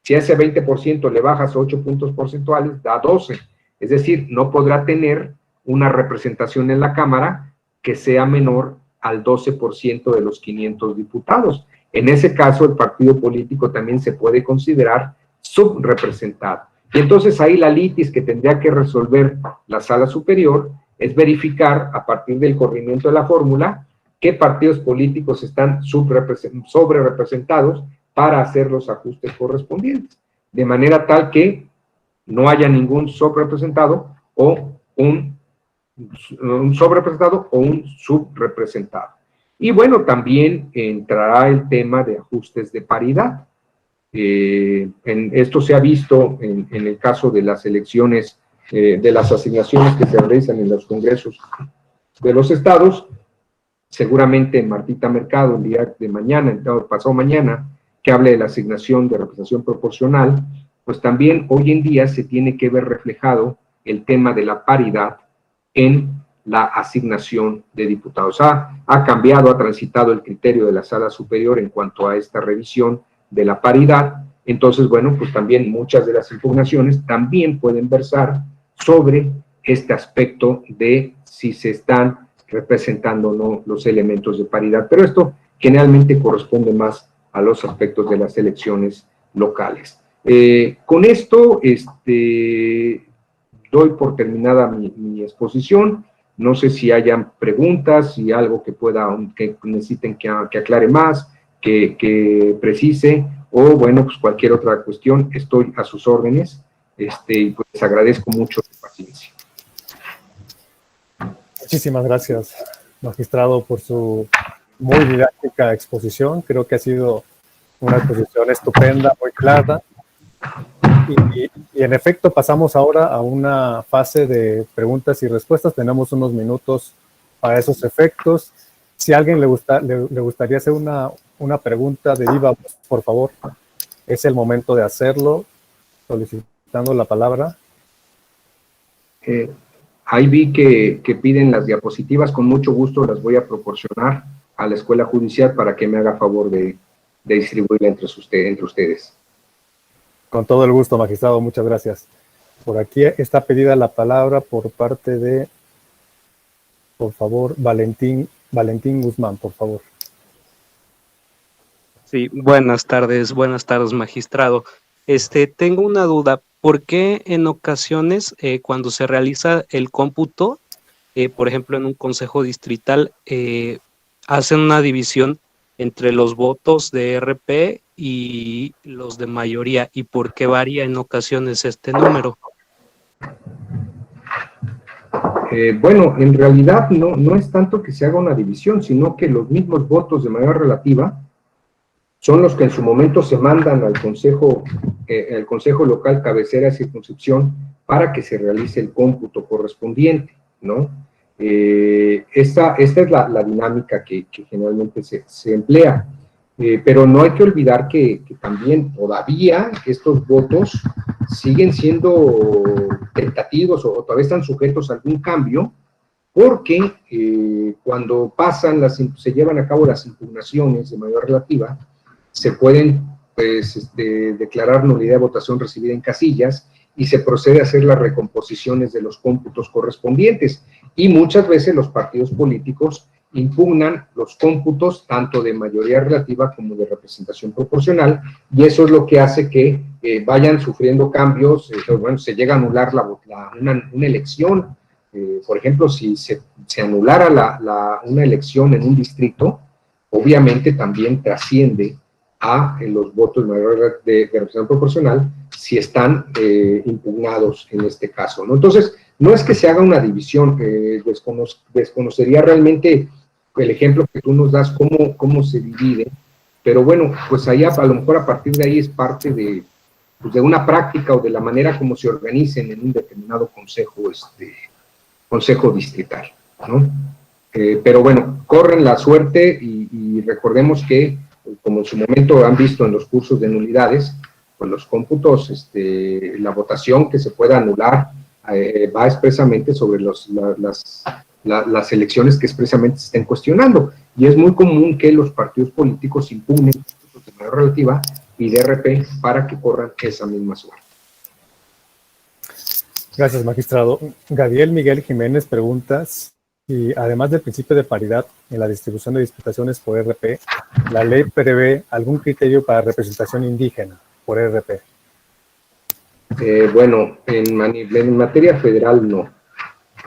si a ese 20% le bajas 8 puntos porcentuales, da 12. Es decir, no podrá tener una representación en la Cámara que sea menor al 12% de los 500 diputados. En ese caso, el partido político también se puede considerar subrepresentado. Y entonces ahí la litis que tendría que resolver la Sala Superior es verificar, a partir del corrimiento de la fórmula, qué partidos políticos están sobrerepresentados para hacer los ajustes correspondientes, de manera tal que no haya ningún subrepresentado o un sobrerepresentado o un subrepresentado. Y bueno, también entrará el tema de ajustes de paridad. Esto se ha visto en el caso de las elecciones, de las asignaciones que se realizan en los congresos de los estados. Seguramente Martita Mercado el día de mañana, pasado mañana, que hable de la asignación de representación proporcional, pues también hoy en día se tiene que ver reflejado el tema de la paridad en la asignación de diputados. Ha cambiado, ha transitado el criterio de la Sala Superior en cuanto a esta revisión de la paridad. Entonces, bueno, pues también muchas de las impugnaciones también pueden versar sobre este aspecto de si se están representando o no los elementos de paridad, pero esto generalmente corresponde más a los aspectos de las elecciones locales. Con esto, doy por terminada mi exposición. No sé si hayan preguntas, si algo que necesiten que aclare más, que precise, o bueno, pues cualquier otra cuestión, estoy a sus órdenes, pues agradezco mucho su paciencia. Muchísimas gracias, magistrado, por su muy didáctica exposición. Creo que ha sido una exposición estupenda, muy clara. Y en efecto, pasamos ahora a una fase de preguntas y respuestas. Tenemos unos minutos para esos efectos. Si a alguien le gustaría hacer una pregunta de viva voz, por favor, es el momento de hacerlo, solicitando la palabra. Ahí vi que piden las diapositivas, con mucho gusto las voy a proporcionar a la Escuela Judicial para que me haga favor de distribuirla entre ustedes. Con todo el gusto, magistrado, muchas gracias. Por aquí está pedida la palabra por parte de, por favor, Valentín Guzmán, por favor. Sí, buenas tardes, magistrado. Tengo una duda. ¿Por qué en ocasiones cuando se realiza el cómputo, por ejemplo en un consejo distrital, hacen una división entre los votos de RP y los de mayoría? ¿Y por qué varía en ocasiones este número? Bueno, en realidad no es tanto que se haga una división, sino que los mismos votos de mayoría relativa son los que en su momento se mandan al consejo local cabecera de circunscripción para que se realice el cómputo correspondiente, ¿no? Esta es la dinámica que generalmente se emplea, pero no hay que olvidar que también todavía estos votos siguen siendo tentativos o todavía están sujetos a algún cambio, porque cuando se llevan a cabo las impugnaciones de mayoría relativa, se pueden declarar nulidad de votación recibida en casillas y se procede a hacer las recomposiciones de los cómputos correspondientes. Y muchas veces los partidos políticos impugnan los cómputos tanto de mayoría relativa como de representación proporcional, y eso es lo que hace que vayan sufriendo cambios. Bueno, se llega a anular una elección. Por ejemplo, si se anulara una elección en un distrito, obviamente también trasciende a los votos de representación proporcional si están impugnados en este caso, ¿no? Entonces, no es que se haga una división, desconocería realmente el ejemplo que tú nos das, cómo se divide, pero bueno, pues allá a lo mejor a partir de ahí es parte de una práctica o de la manera como se organicen en un determinado consejo distrital, ¿no? Pero bueno, corren la suerte y recordemos que, como en su momento han visto en los cursos de nulidades, pues los cómputos, la votación que se pueda anular va expresamente sobre las elecciones que expresamente se estén cuestionando. Y es muy común que los partidos políticos impugnen cómputos de mayoría relativa y de RP para que corran esa misma suerte. Gracias, magistrado. Gabriel Miguel Jiménez pregunta si, además del principio de paridad en la distribución de diputaciones por RP, la ley prevé algún criterio para representación indígena por RP. Bueno, en materia federal no.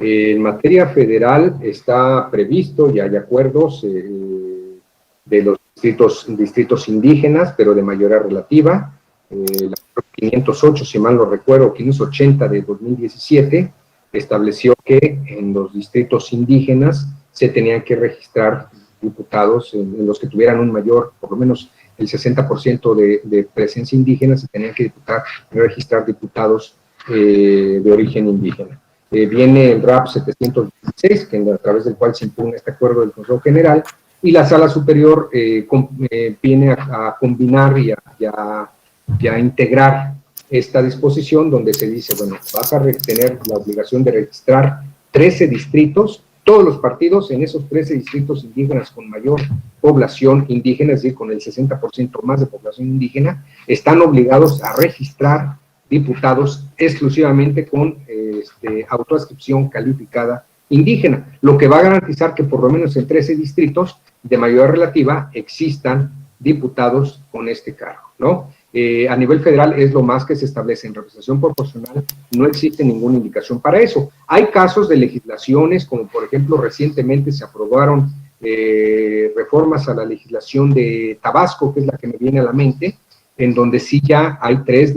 En materia federal está previsto y hay acuerdos de los distritos indígenas, pero de mayoría relativa. La 508, si mal no recuerdo, 580 de 2017, estableció que en los distritos indígenas se tenían que registrar diputados en los que tuvieran un mayor, por lo menos el 60% de presencia indígena, se tenían que registrar diputados de origen indígena. Viene el RAP 716, a través del cual se impugna este acuerdo del Consejo General, y la Sala Superior viene a combinar y a integrar esta disposición donde se dice, bueno, vas a tener la obligación de registrar 13 distritos, todos los partidos en esos 13 distritos indígenas con mayor población indígena, es decir, con el 60% más de población indígena, están obligados a registrar diputados exclusivamente con autoadscripción calificada indígena, lo que va a garantizar que por lo menos en 13 distritos de mayoría relativa existan diputados con este cargo, ¿no? A nivel federal es lo más que se establece en representación proporcional, no existe ninguna indicación para eso. Hay casos de legislaciones, como por ejemplo recientemente se aprobaron reformas a la legislación de Tabasco, que es la que me viene a la mente, en donde sí ya hay 3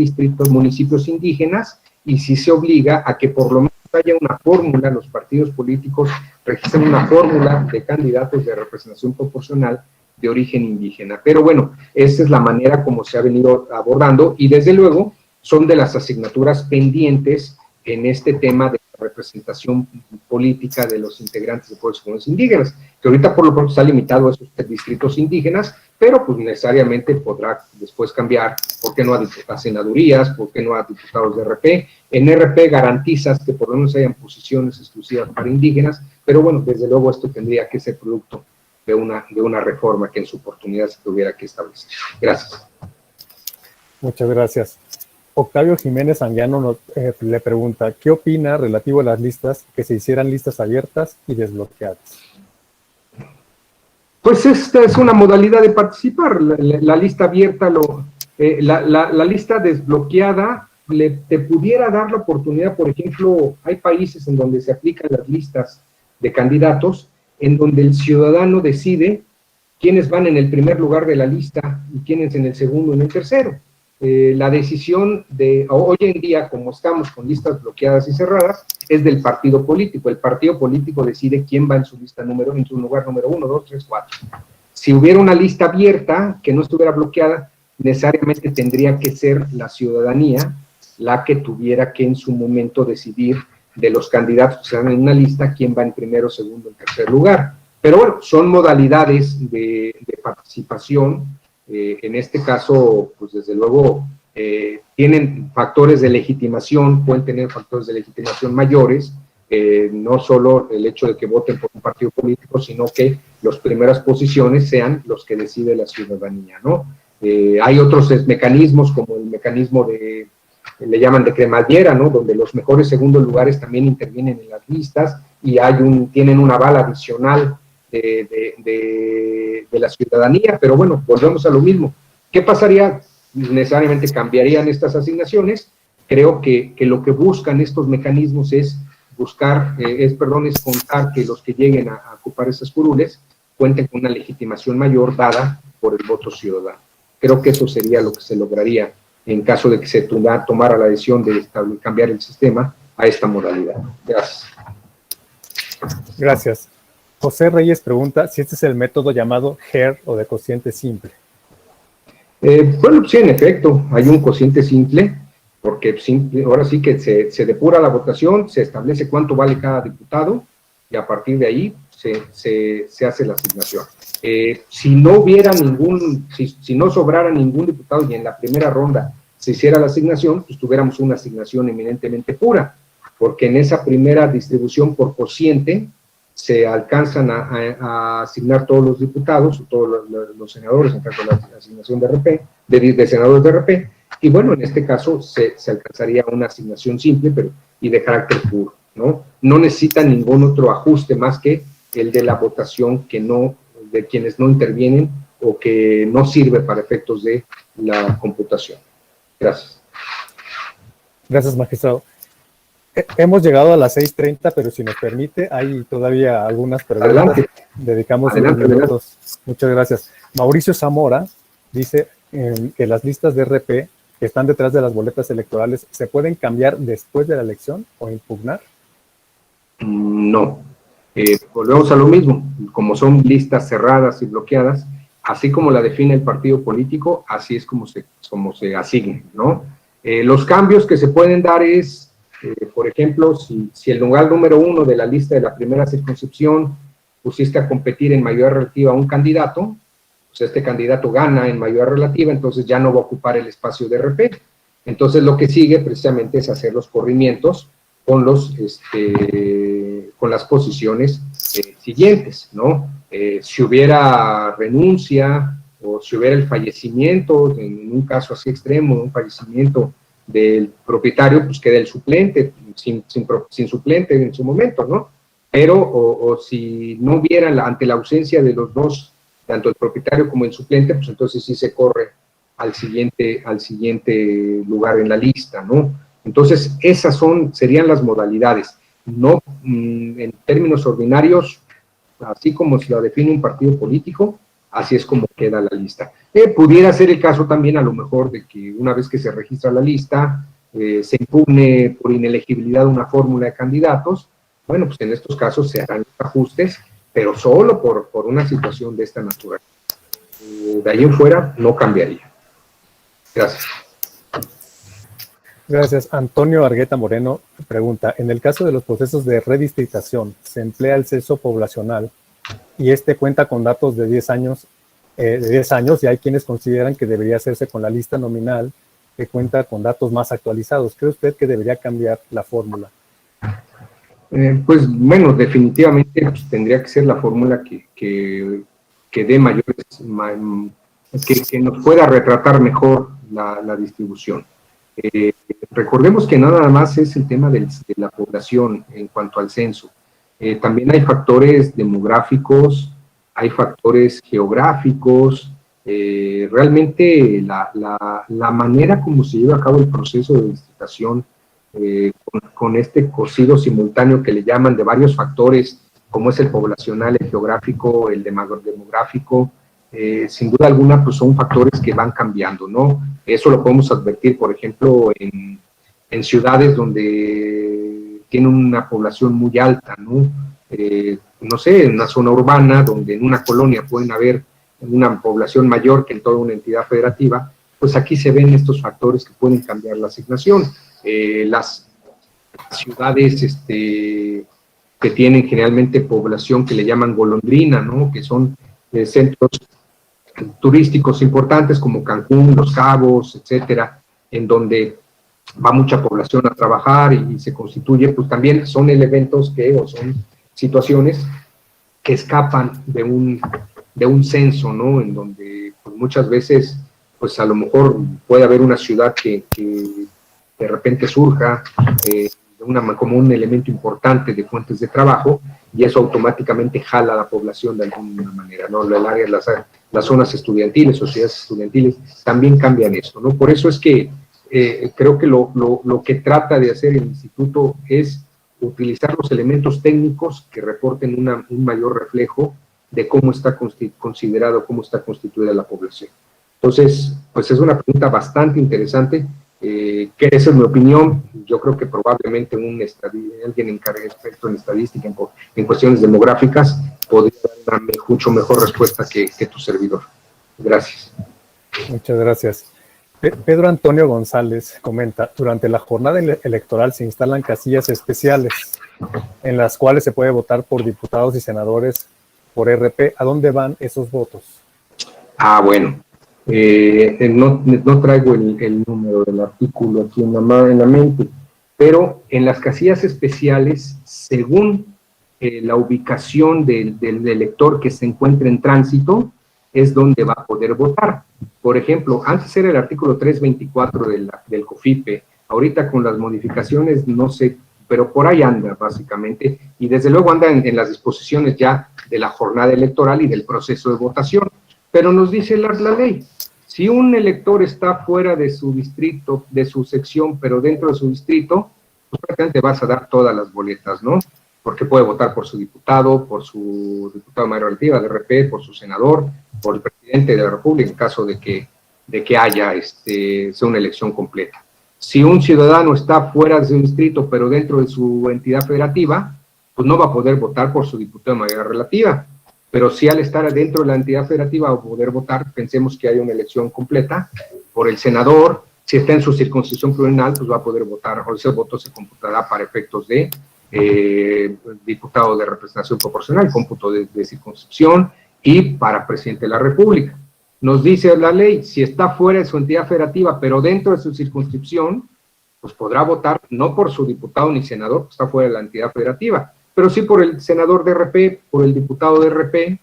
municipios indígenas, y sí se obliga a que por lo menos haya una fórmula, los partidos políticos registren una fórmula de candidatos de representación proporcional de origen indígena. Pero bueno, esa es la manera como se ha venido abordando, y desde luego son de las asignaturas pendientes en este tema de representación política de los integrantes de pueblos y comunidades indígenas, que ahorita por lo pronto está limitado a esos distritos indígenas, pero pues necesariamente podrá después cambiar, ¿por qué no a senadurías? ¿Por qué no a diputados de RP? En RP garantizas que por lo menos hayan posiciones exclusivas para indígenas, pero bueno, desde luego esto tendría que ser producto de una reforma que en su oportunidad se tuviera que establecer. Gracias. Muchas gracias. Octavio Jiménez Anguiano le pregunta, ¿qué opina relativo a las listas, que se hicieran listas abiertas y desbloqueadas? Pues esta es una modalidad de participar. La lista abierta, la lista desbloqueada te pudiera dar la oportunidad, por ejemplo, hay países en donde se aplican las listas de candidatos, en donde el ciudadano decide quiénes van en el primer lugar de la lista y quiénes en el segundo y en el tercero. La decisión de hoy en día, como estamos con listas bloqueadas y cerradas, es del partido político. El partido político decide quién va en su lista en su lugar número 1, 2, 3, 4. Si hubiera una lista abierta que no estuviera bloqueada, necesariamente tendría que ser la ciudadanía la que tuviera que en su momento decidir de los candidatos que están en una lista quién va en primero, segundo y tercer lugar. Pero bueno, son modalidades de participación. En este caso, pues desde luego, tienen factores de legitimación, pueden tener factores de legitimación mayores, no solo el hecho de que voten por un partido político, sino que las primeras posiciones sean los que decide la ciudadanía, ¿no? Hay otros mecanismos, como el mecanismo le llaman de cremallera, ¿no? Donde los mejores segundos lugares también intervienen en las listas y tienen un aval adicional de la ciudadanía, pero bueno, volvemos a lo mismo. ¿Qué pasaría? Necesariamente cambiarían estas asignaciones. Creo que lo que buscan estos mecanismos es contar que los que lleguen a ocupar esas curules cuenten con una legitimación mayor dada por el voto ciudadano. Creo que eso sería lo que se lograría en caso de que se tomara la decisión de cambiar el sistema a esta modalidad. Gracias. Gracias. José Reyes pregunta si este es el método llamado HER o de cociente simple. Bueno, sí, en efecto, hay un cociente simple, porque ahora sí que se depura la votación, se establece cuánto vale cada diputado, y a partir de ahí se hace la asignación. Si no sobrara ningún diputado y en la primera ronda se hiciera la asignación, pues tuviéramos una asignación eminentemente pura, porque en esa primera distribución por cociente se alcanzan a asignar todos los diputados, todos los senadores, en caso de la asignación de senadores de RP, y bueno, en este caso se alcanzaría una asignación simple, pero y de carácter puro, ¿no? No necesitan ningún otro ajuste más que el de la votación de quienes no intervienen o que no sirve para efectos de la computación. Gracias. Gracias, magistrado. Hemos llegado a las 6:30, pero si nos permite, hay todavía algunas preguntas. Adelante. Dedicamos Adelante, unos minutos. Muchas gracias. Mauricio Zamora dice que las listas de RP que están detrás de las boletas electorales se pueden cambiar después de la elección o impugnar. No. Volvemos a lo mismo. Como son listas cerradas y bloqueadas, así como la define el partido político, así es como se asigna, ¿no? Los cambios que se pueden dar es, por ejemplo, si el lugar número 1 de la lista de la primera circunscripción pusiste a competir en mayoría relativa a un candidato, pues este candidato gana en mayoría relativa, entonces ya no va a ocupar el espacio de RP. Entonces lo que sigue precisamente es hacer los corrimientos con las posiciones siguientes, ¿no? Si hubiera renuncia o si hubiera el fallecimiento, en un caso así extremo, un fallecimiento del propietario, pues queda el suplente, sin suplente en su momento, ¿no? Pero, o si no hubiera, ante la ausencia de los dos, tanto el propietario como el suplente, pues entonces sí se corre al siguiente lugar en la lista, ¿no? Entonces, esas serían las modalidades. No, en términos ordinarios, así como se la define un partido político, así es como queda la lista. Pudiera ser el caso también, a lo mejor, de que una vez que se registra la lista, se impugne por inelegibilidad una fórmula de candidatos. Bueno, pues en estos casos se harán ajustes, pero solo por una situación de esta naturaleza. De ahí en fuera, no cambiaría. Gracias. Gracias. Antonio Argueta Moreno pregunta, en el caso de los procesos de redistritación, ¿se emplea el censo poblacional y este cuenta con datos de 10 años, y hay quienes consideran que debería hacerse con la lista nominal que cuenta con datos más actualizados? ¿Cree usted que debería cambiar la fórmula? Pues bueno, definitivamente pues, tendría que ser la fórmula que dé mayores, que nos pueda retratar mejor la distribución. Recordemos que no nada más es el tema de la población en cuanto al censo. También hay factores demográficos, hay factores geográficos. Realmente la manera como se lleva a cabo el proceso de distritación con este cocido simultáneo que le llaman de varios factores, como es el poblacional, el geográfico, el demográfico, sin duda alguna, pues son factores que van cambiando, ¿no? Eso lo podemos advertir, por ejemplo, en ciudades donde tienen una población muy alta, ¿no? No sé, en una zona urbana, donde en una colonia pueden haber una población mayor que en toda una entidad federativa, pues aquí se ven estos factores que pueden cambiar la asignación. Las ciudades que tienen generalmente población que le llaman golondrina, ¿no? Que son centros turísticos importantes como Cancún, Los Cabos, etcétera, en donde va mucha población a trabajar y se constituye, pues también son elementos o son situaciones que escapan de un censo, ¿no? En donde pues, muchas veces, pues a lo mejor puede haber una ciudad que de repente surja como un elemento importante de fuentes de trabajo, y eso automáticamente jala a la población de alguna manera, ¿no? El área, las zonas estudiantiles, sociedades estudiantiles, también cambian esto, ¿no? Por eso es que creo que lo que trata de hacer el instituto es utilizar los elementos técnicos que reporten un mayor reflejo de cómo está considerado, cómo está constituida la población. Entonces, pues es una pregunta bastante interesante, que esa es mi opinión. Yo creo que probablemente alguien encargado experto en estadística, en cuestiones demográficas, podría dar una mucho mejor respuesta que tu servidor. Gracias. Muchas gracias. Pedro Antonio González comenta, durante la jornada electoral se instalan casillas especiales en las cuales se puede votar por diputados y senadores por RP. ¿A dónde van esos votos? Bueno, no traigo el número del artículo aquí en la mente, pero en las casillas especiales, según la ubicación del elector que se encuentre en tránsito, es donde va a poder votar. Por ejemplo, antes era el artículo 324 del COFIPE, ahorita con las modificaciones no sé pero por ahí anda básicamente, y desde luego anda en las disposiciones ya de la jornada electoral y del proceso de votación. Pero nos dice la ley, si un elector está fuera de su distrito, de su sección, pero dentro de su distrito, pues prácticamente vas a dar todas las boletas, ¿no? Porque puede votar por su diputado de mayoría relativa, de RP, por su senador, por el presidente de la República, en caso de que haya sea una elección completa. Si un ciudadano está fuera de su distrito, pero dentro de su entidad federativa, pues no va a poder votar por su diputado de mayoría relativa. Pero si al estar dentro de la entidad federativa va a poder votar, pensemos que hay una elección completa por el senador. Si está en su circunscripción plurinominal, pues va a poder votar, o ese voto se computará para efectos de diputado de representación proporcional, cómputo de circunscripción, y para presidente de la República. Nos dice la ley, si está fuera de su entidad federativa, pero dentro de su circunscripción, pues podrá votar no por su diputado ni senador, que está fuera de la entidad federativa, pero sí por el senador de RP, por el diputado de RP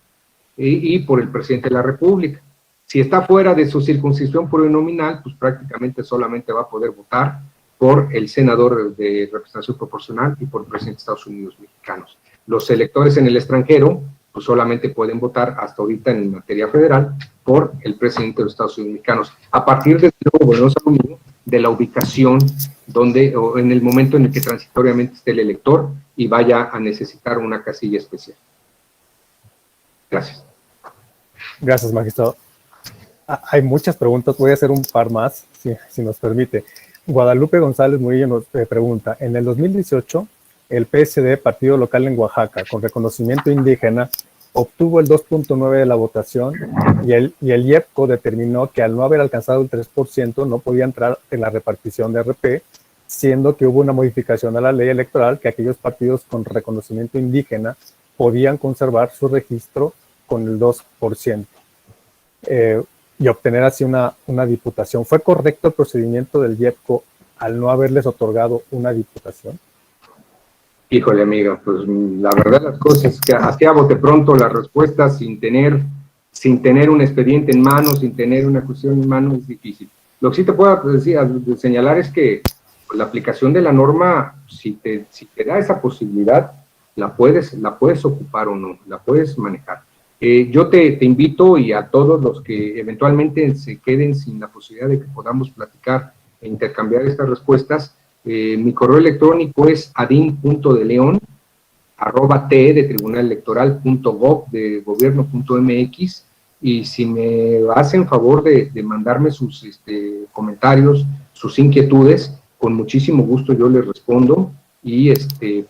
y por el presidente de la República. Si está fuera de su circunscripción plurinominal, pues prácticamente solamente va a poder votar por el senador de representación proporcional y por el presidente de Estados Unidos mexicanos. Los electores en el extranjero, pues solamente pueden votar hasta ahorita en materia federal por el presidente de los Estados Unidos mexicanos. A partir de luego, volvemos a lo mismo, de la ubicación donde, o en el momento en el que transitoriamente esté el elector y vaya a necesitar una casilla especial. Gracias. Gracias, magistrado. Hay muchas preguntas, voy a hacer un par más, si nos permite. Guadalupe González Murillo nos pregunta, en el 2018, el PSD, partido local en Oaxaca, con reconocimiento indígena, obtuvo el 2.9% de la votación y el IEPCO determinó que al no haber alcanzado el 3% no podía entrar en la repartición de RP, siendo que hubo una modificación a la ley electoral que aquellos partidos con reconocimiento indígena podían conservar su registro con el 2%. Y obtener así una diputación. ¿Fue correcto el procedimiento del IEPCO al no haberles otorgado una diputación? Híjole, amigo, pues la verdad las cosas es que hacia bote pronto la respuesta sin tener un expediente en mano, sin tener una cuestión en mano es difícil. Lo que sí te puedo señalar es que la aplicación de la norma, si te da esa posibilidad, la puedes ocupar o no, la puedes manejar. Yo te invito, y a todos los que eventualmente se queden sin la posibilidad de que podamos platicar e intercambiar estas respuestas, mi correo electrónico es adin.deleon@te de tribunalelectoral.gov de gobierno.mx, y si me hacen favor de mandarme sus comentarios, sus inquietudes, con muchísimo gusto yo les respondo y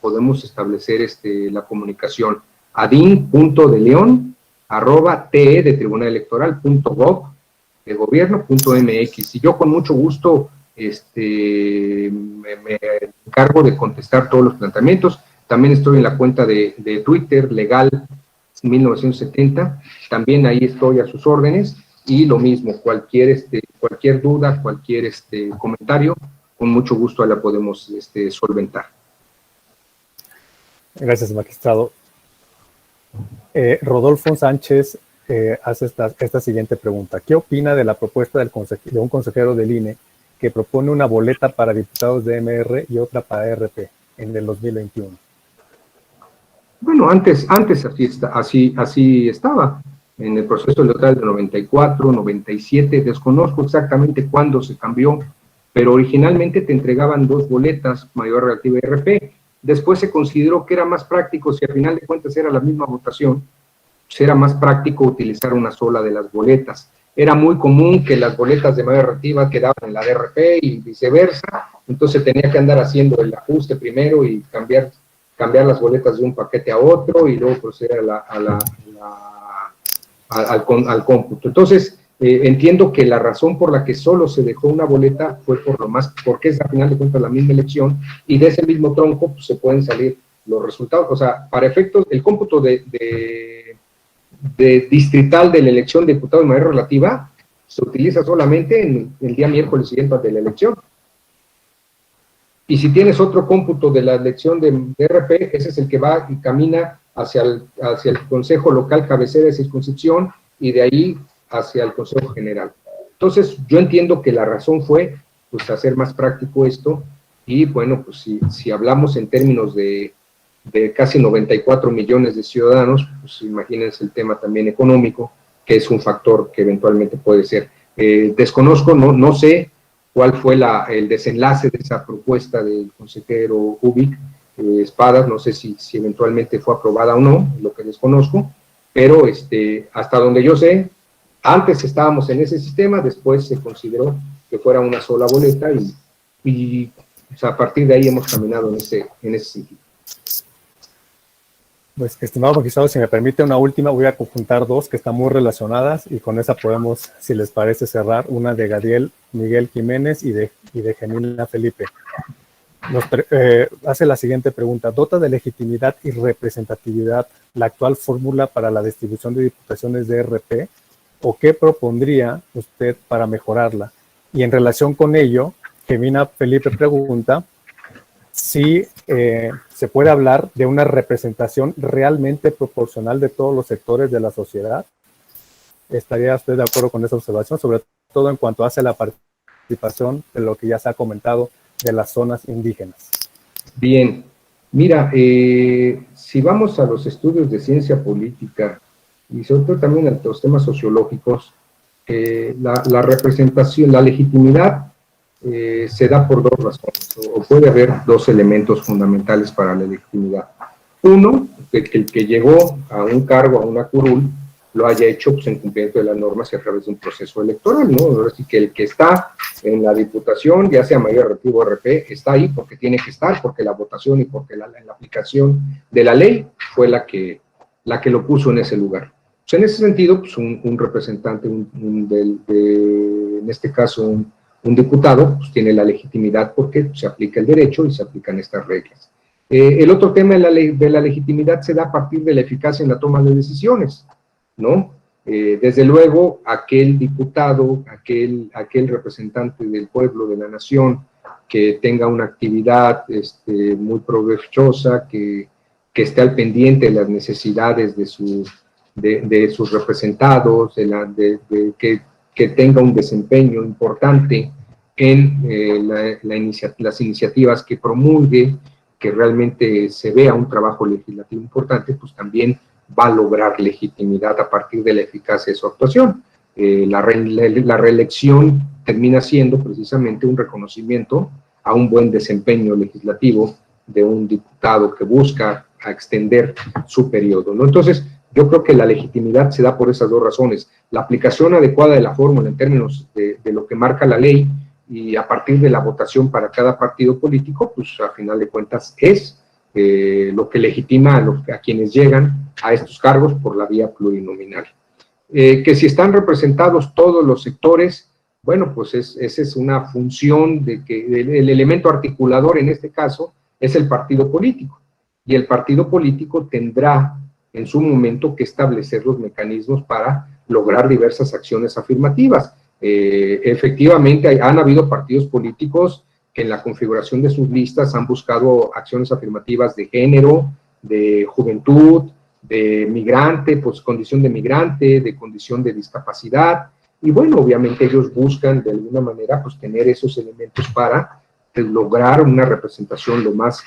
podemos establecer la comunicación. adin.deleon@te de tribunalelectoral.gov de gobierno.mx, y yo con mucho gusto me encargo de contestar todos los planteamientos. También estoy en la cuenta de Twitter, Legal 1970, también ahí estoy a sus órdenes, y lo mismo, cualquier duda, cualquier comentario, con mucho gusto la podemos solventar. Gracias, magistrado. Rodolfo Sánchez hace esta siguiente pregunta. ¿Qué opina de la propuesta de un consejero del INE que propone una boleta para diputados de MR y otra para RP en el 2021? Bueno, antes así estaba. En el proceso electoral de 94, 97, desconozco exactamente cuándo se cambió, pero originalmente te entregaban 2 boletas, mayor relativa y RP. Después se consideró que era más práctico, si al final de cuentas era la misma votación, pues era más práctico utilizar una sola de las boletas. Era muy común que las boletas de mayor relativa quedaban en la de RP y viceversa, entonces tenía que andar haciendo el ajuste primero y cambiar las boletas de un paquete a otro y luego proceder al cómputo. Entonces, entiendo que la razón por la que solo se dejó una boleta fue porque es al final de cuentas la misma elección, y de ese mismo tronco pues, se pueden salir los resultados. O sea, para efectos, el cómputo de distrital de la elección de diputado de mayoría relativa se utiliza solamente en el día miércoles siguiente de la elección. Y si tienes otro cómputo de la elección de RP, ese es el que va y camina hacia el Consejo Local Cabecera de Circunscripción y de ahí hacia el Consejo General. Entonces, yo entiendo que la razón fue pues, hacer más práctico esto, y bueno, pues si hablamos en términos de casi 94 millones de ciudadanos, pues imagínense el tema también económico, que es un factor que eventualmente puede ser. Desconozco, no sé cuál fue el desenlace de esa propuesta del consejero Ubik Espadas, no sé si eventualmente fue aprobada o no, lo que desconozco, pero hasta donde yo sé, antes estábamos en ese sistema, después se consideró que fuera una sola boleta y o sea, a partir de ahí hemos caminado en ese sentido. Pues, estimado magistrado, si me permite una última, voy a conjuntar dos que están muy relacionadas y con esa podemos, si les parece, cerrar. Una de Gadiel Miguel Jiménez y de Gemina Felipe. Hace la siguiente pregunta. ¿Dota de legitimidad y representatividad la actual fórmula para la distribución de diputaciones de RP? ¿O qué propondría usted para mejorarla? Y en relación con ello, Gemina Felipe pregunta si se puede hablar de una representación realmente proporcional de todos los sectores de la sociedad. ¿Estaría usted de acuerdo con esa observación? Sobre todo en cuanto hace la participación de lo que ya se ha comentado de las zonas indígenas. Bien, mira, si vamos a los estudios de ciencia política y sobre todo también a los temas sociológicos, la representación, la legitimidad se da por dos razones, o puede haber dos elementos fundamentales para la legitimidad. Uno, que el que llegó a un cargo, a una curul, lo haya hecho pues, en cumplimiento de las normas y a través de un proceso electoral, ¿no? Así que el que está en la diputación, ya sea mayor relativo RP, está ahí porque tiene que estar, porque la votación y porque la aplicación de la ley fue la que lo puso en ese lugar. Pues en ese sentido, pues un representante, en este caso un diputado, pues tiene la legitimidad porque se aplica el derecho y se aplican estas reglas. El otro tema de la legitimidad se da a partir de la eficacia en la toma de decisiones, ¿no? Desde luego, aquel diputado, aquel representante del pueblo, de la nación, que tenga una actividad muy provechosa, que esté al pendiente de las necesidades de sus representados, que tenga un desempeño importante en las iniciativas que promulgue, que realmente se vea un trabajo legislativo importante, pues también va a lograr legitimidad a partir de la eficacia de su actuación. La reelección termina siendo precisamente un reconocimiento a un buen desempeño legislativo de un diputado que busca a extender su periodo, ¿no? Entonces, yo creo que la legitimidad se da por esas dos razones. La aplicación adecuada de la fórmula en términos de lo que marca la ley y a partir de la votación para cada partido político, pues a final de cuentas es lo que legitima a quienes llegan a estos cargos por la vía plurinominal. Que si están representados todos los sectores, bueno, pues esa es una función de que el elemento articulador en este caso es el partido político, y el partido político tendrá en su momento que establecer los mecanismos para lograr diversas acciones afirmativas. Efectivamente, han habido partidos políticos que en la configuración de sus listas han buscado acciones afirmativas de género, de juventud, de migrante, pues condición de migrante, de condición de discapacidad, y bueno, obviamente ellos buscan de alguna manera pues tener esos elementos para lograr una representación lo más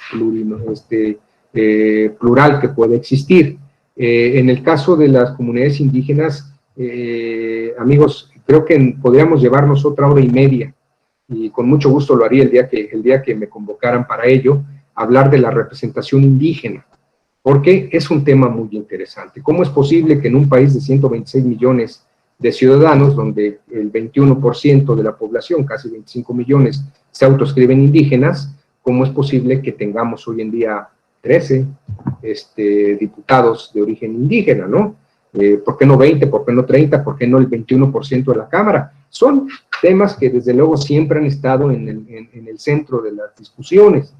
plural que puede existir. En el caso de las comunidades indígenas, amigos, creo que podríamos llevarnos otra hora y media, y con mucho gusto lo haría el día que me convocaran para ello, hablar de la representación indígena, porque es un tema muy interesante. ¿Cómo es posible que en un país de 126 millones de ciudadanos, donde el 21% de la población, casi 25 millones, se autoescriben indígenas, cómo es posible que tengamos hoy en día 13 diputados de origen indígena, ¿no? ¿Por qué no 20? ¿Por qué no 30? ¿Por qué no el 21% de la Cámara? Son temas que desde luego siempre han estado en el centro de las discusiones,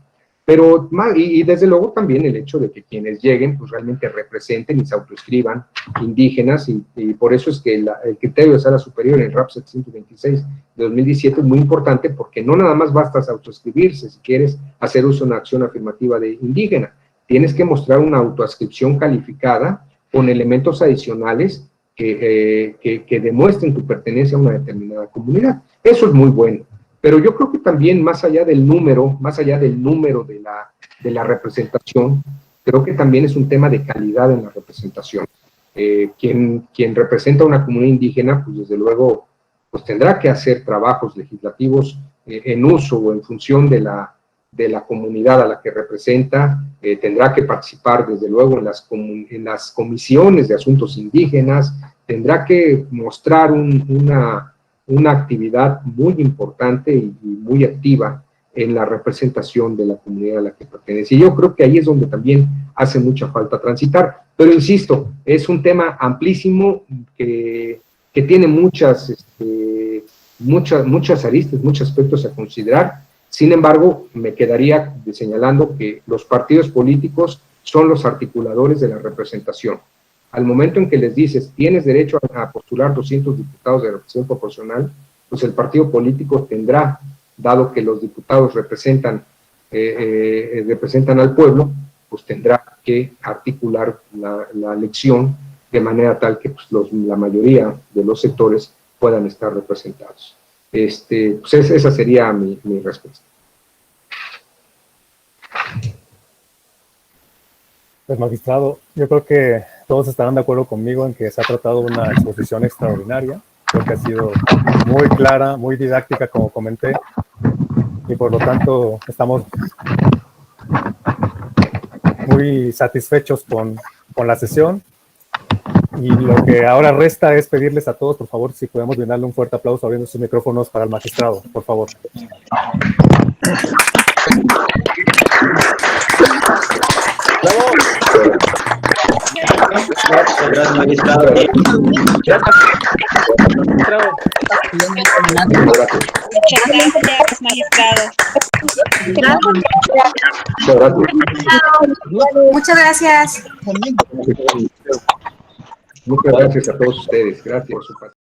pero y desde luego también el hecho de que quienes lleguen pues realmente representen y se autoescriban indígenas, y por eso es que el criterio de sala superior en el RAP 726 de 2017 es muy importante, porque no nada más basta autoescribirse si quieres hacer uso de una acción afirmativa de indígena, tienes que mostrar una autoascripción calificada con elementos adicionales que demuestren tu pertenencia a una determinada comunidad. Eso es muy bueno. Pero yo creo que también más allá del número de la representación, creo que también es un tema de calidad en la representación. Quien representa a una comunidad indígena, pues desde luego, pues tendrá que hacer trabajos legislativos en uso o en función de la comunidad a la que representa, tendrá que participar desde luego en las comisiones de asuntos indígenas, tendrá que mostrar una actividad muy importante y muy activa en la representación de la comunidad a la que pertenece. Y yo creo que ahí es donde también hace mucha falta transitar. Pero insisto, es un tema amplísimo que tiene muchas aristas, muchos aspectos a considerar. Sin embargo, me quedaría señalando que los partidos políticos son los articuladores de la representación. Al momento en que les dices, tienes derecho a postular 200 diputados de representación proporcional, pues el partido político tendrá, dado que los diputados representan al pueblo, pues tendrá que articular la elección de manera tal que pues, la mayoría de los sectores puedan estar representados. Pues esa sería mi respuesta. Pues, magistrado, yo creo que todos estarán de acuerdo conmigo en que se ha tratado una exposición extraordinaria. Creo que ha sido muy clara, muy didáctica, como comenté, y por lo tanto estamos muy satisfechos con la sesión. Y lo que ahora resta es pedirles a todos, por favor, si podemos brindarle un fuerte aplauso abriendo sus micrófonos para el magistrado, por favor. ¡Bravo! Gracias, magistrado. Muchas gracias, magistrado. Muchas gracias. Muchas gracias a todos ustedes. Gracias por su participación.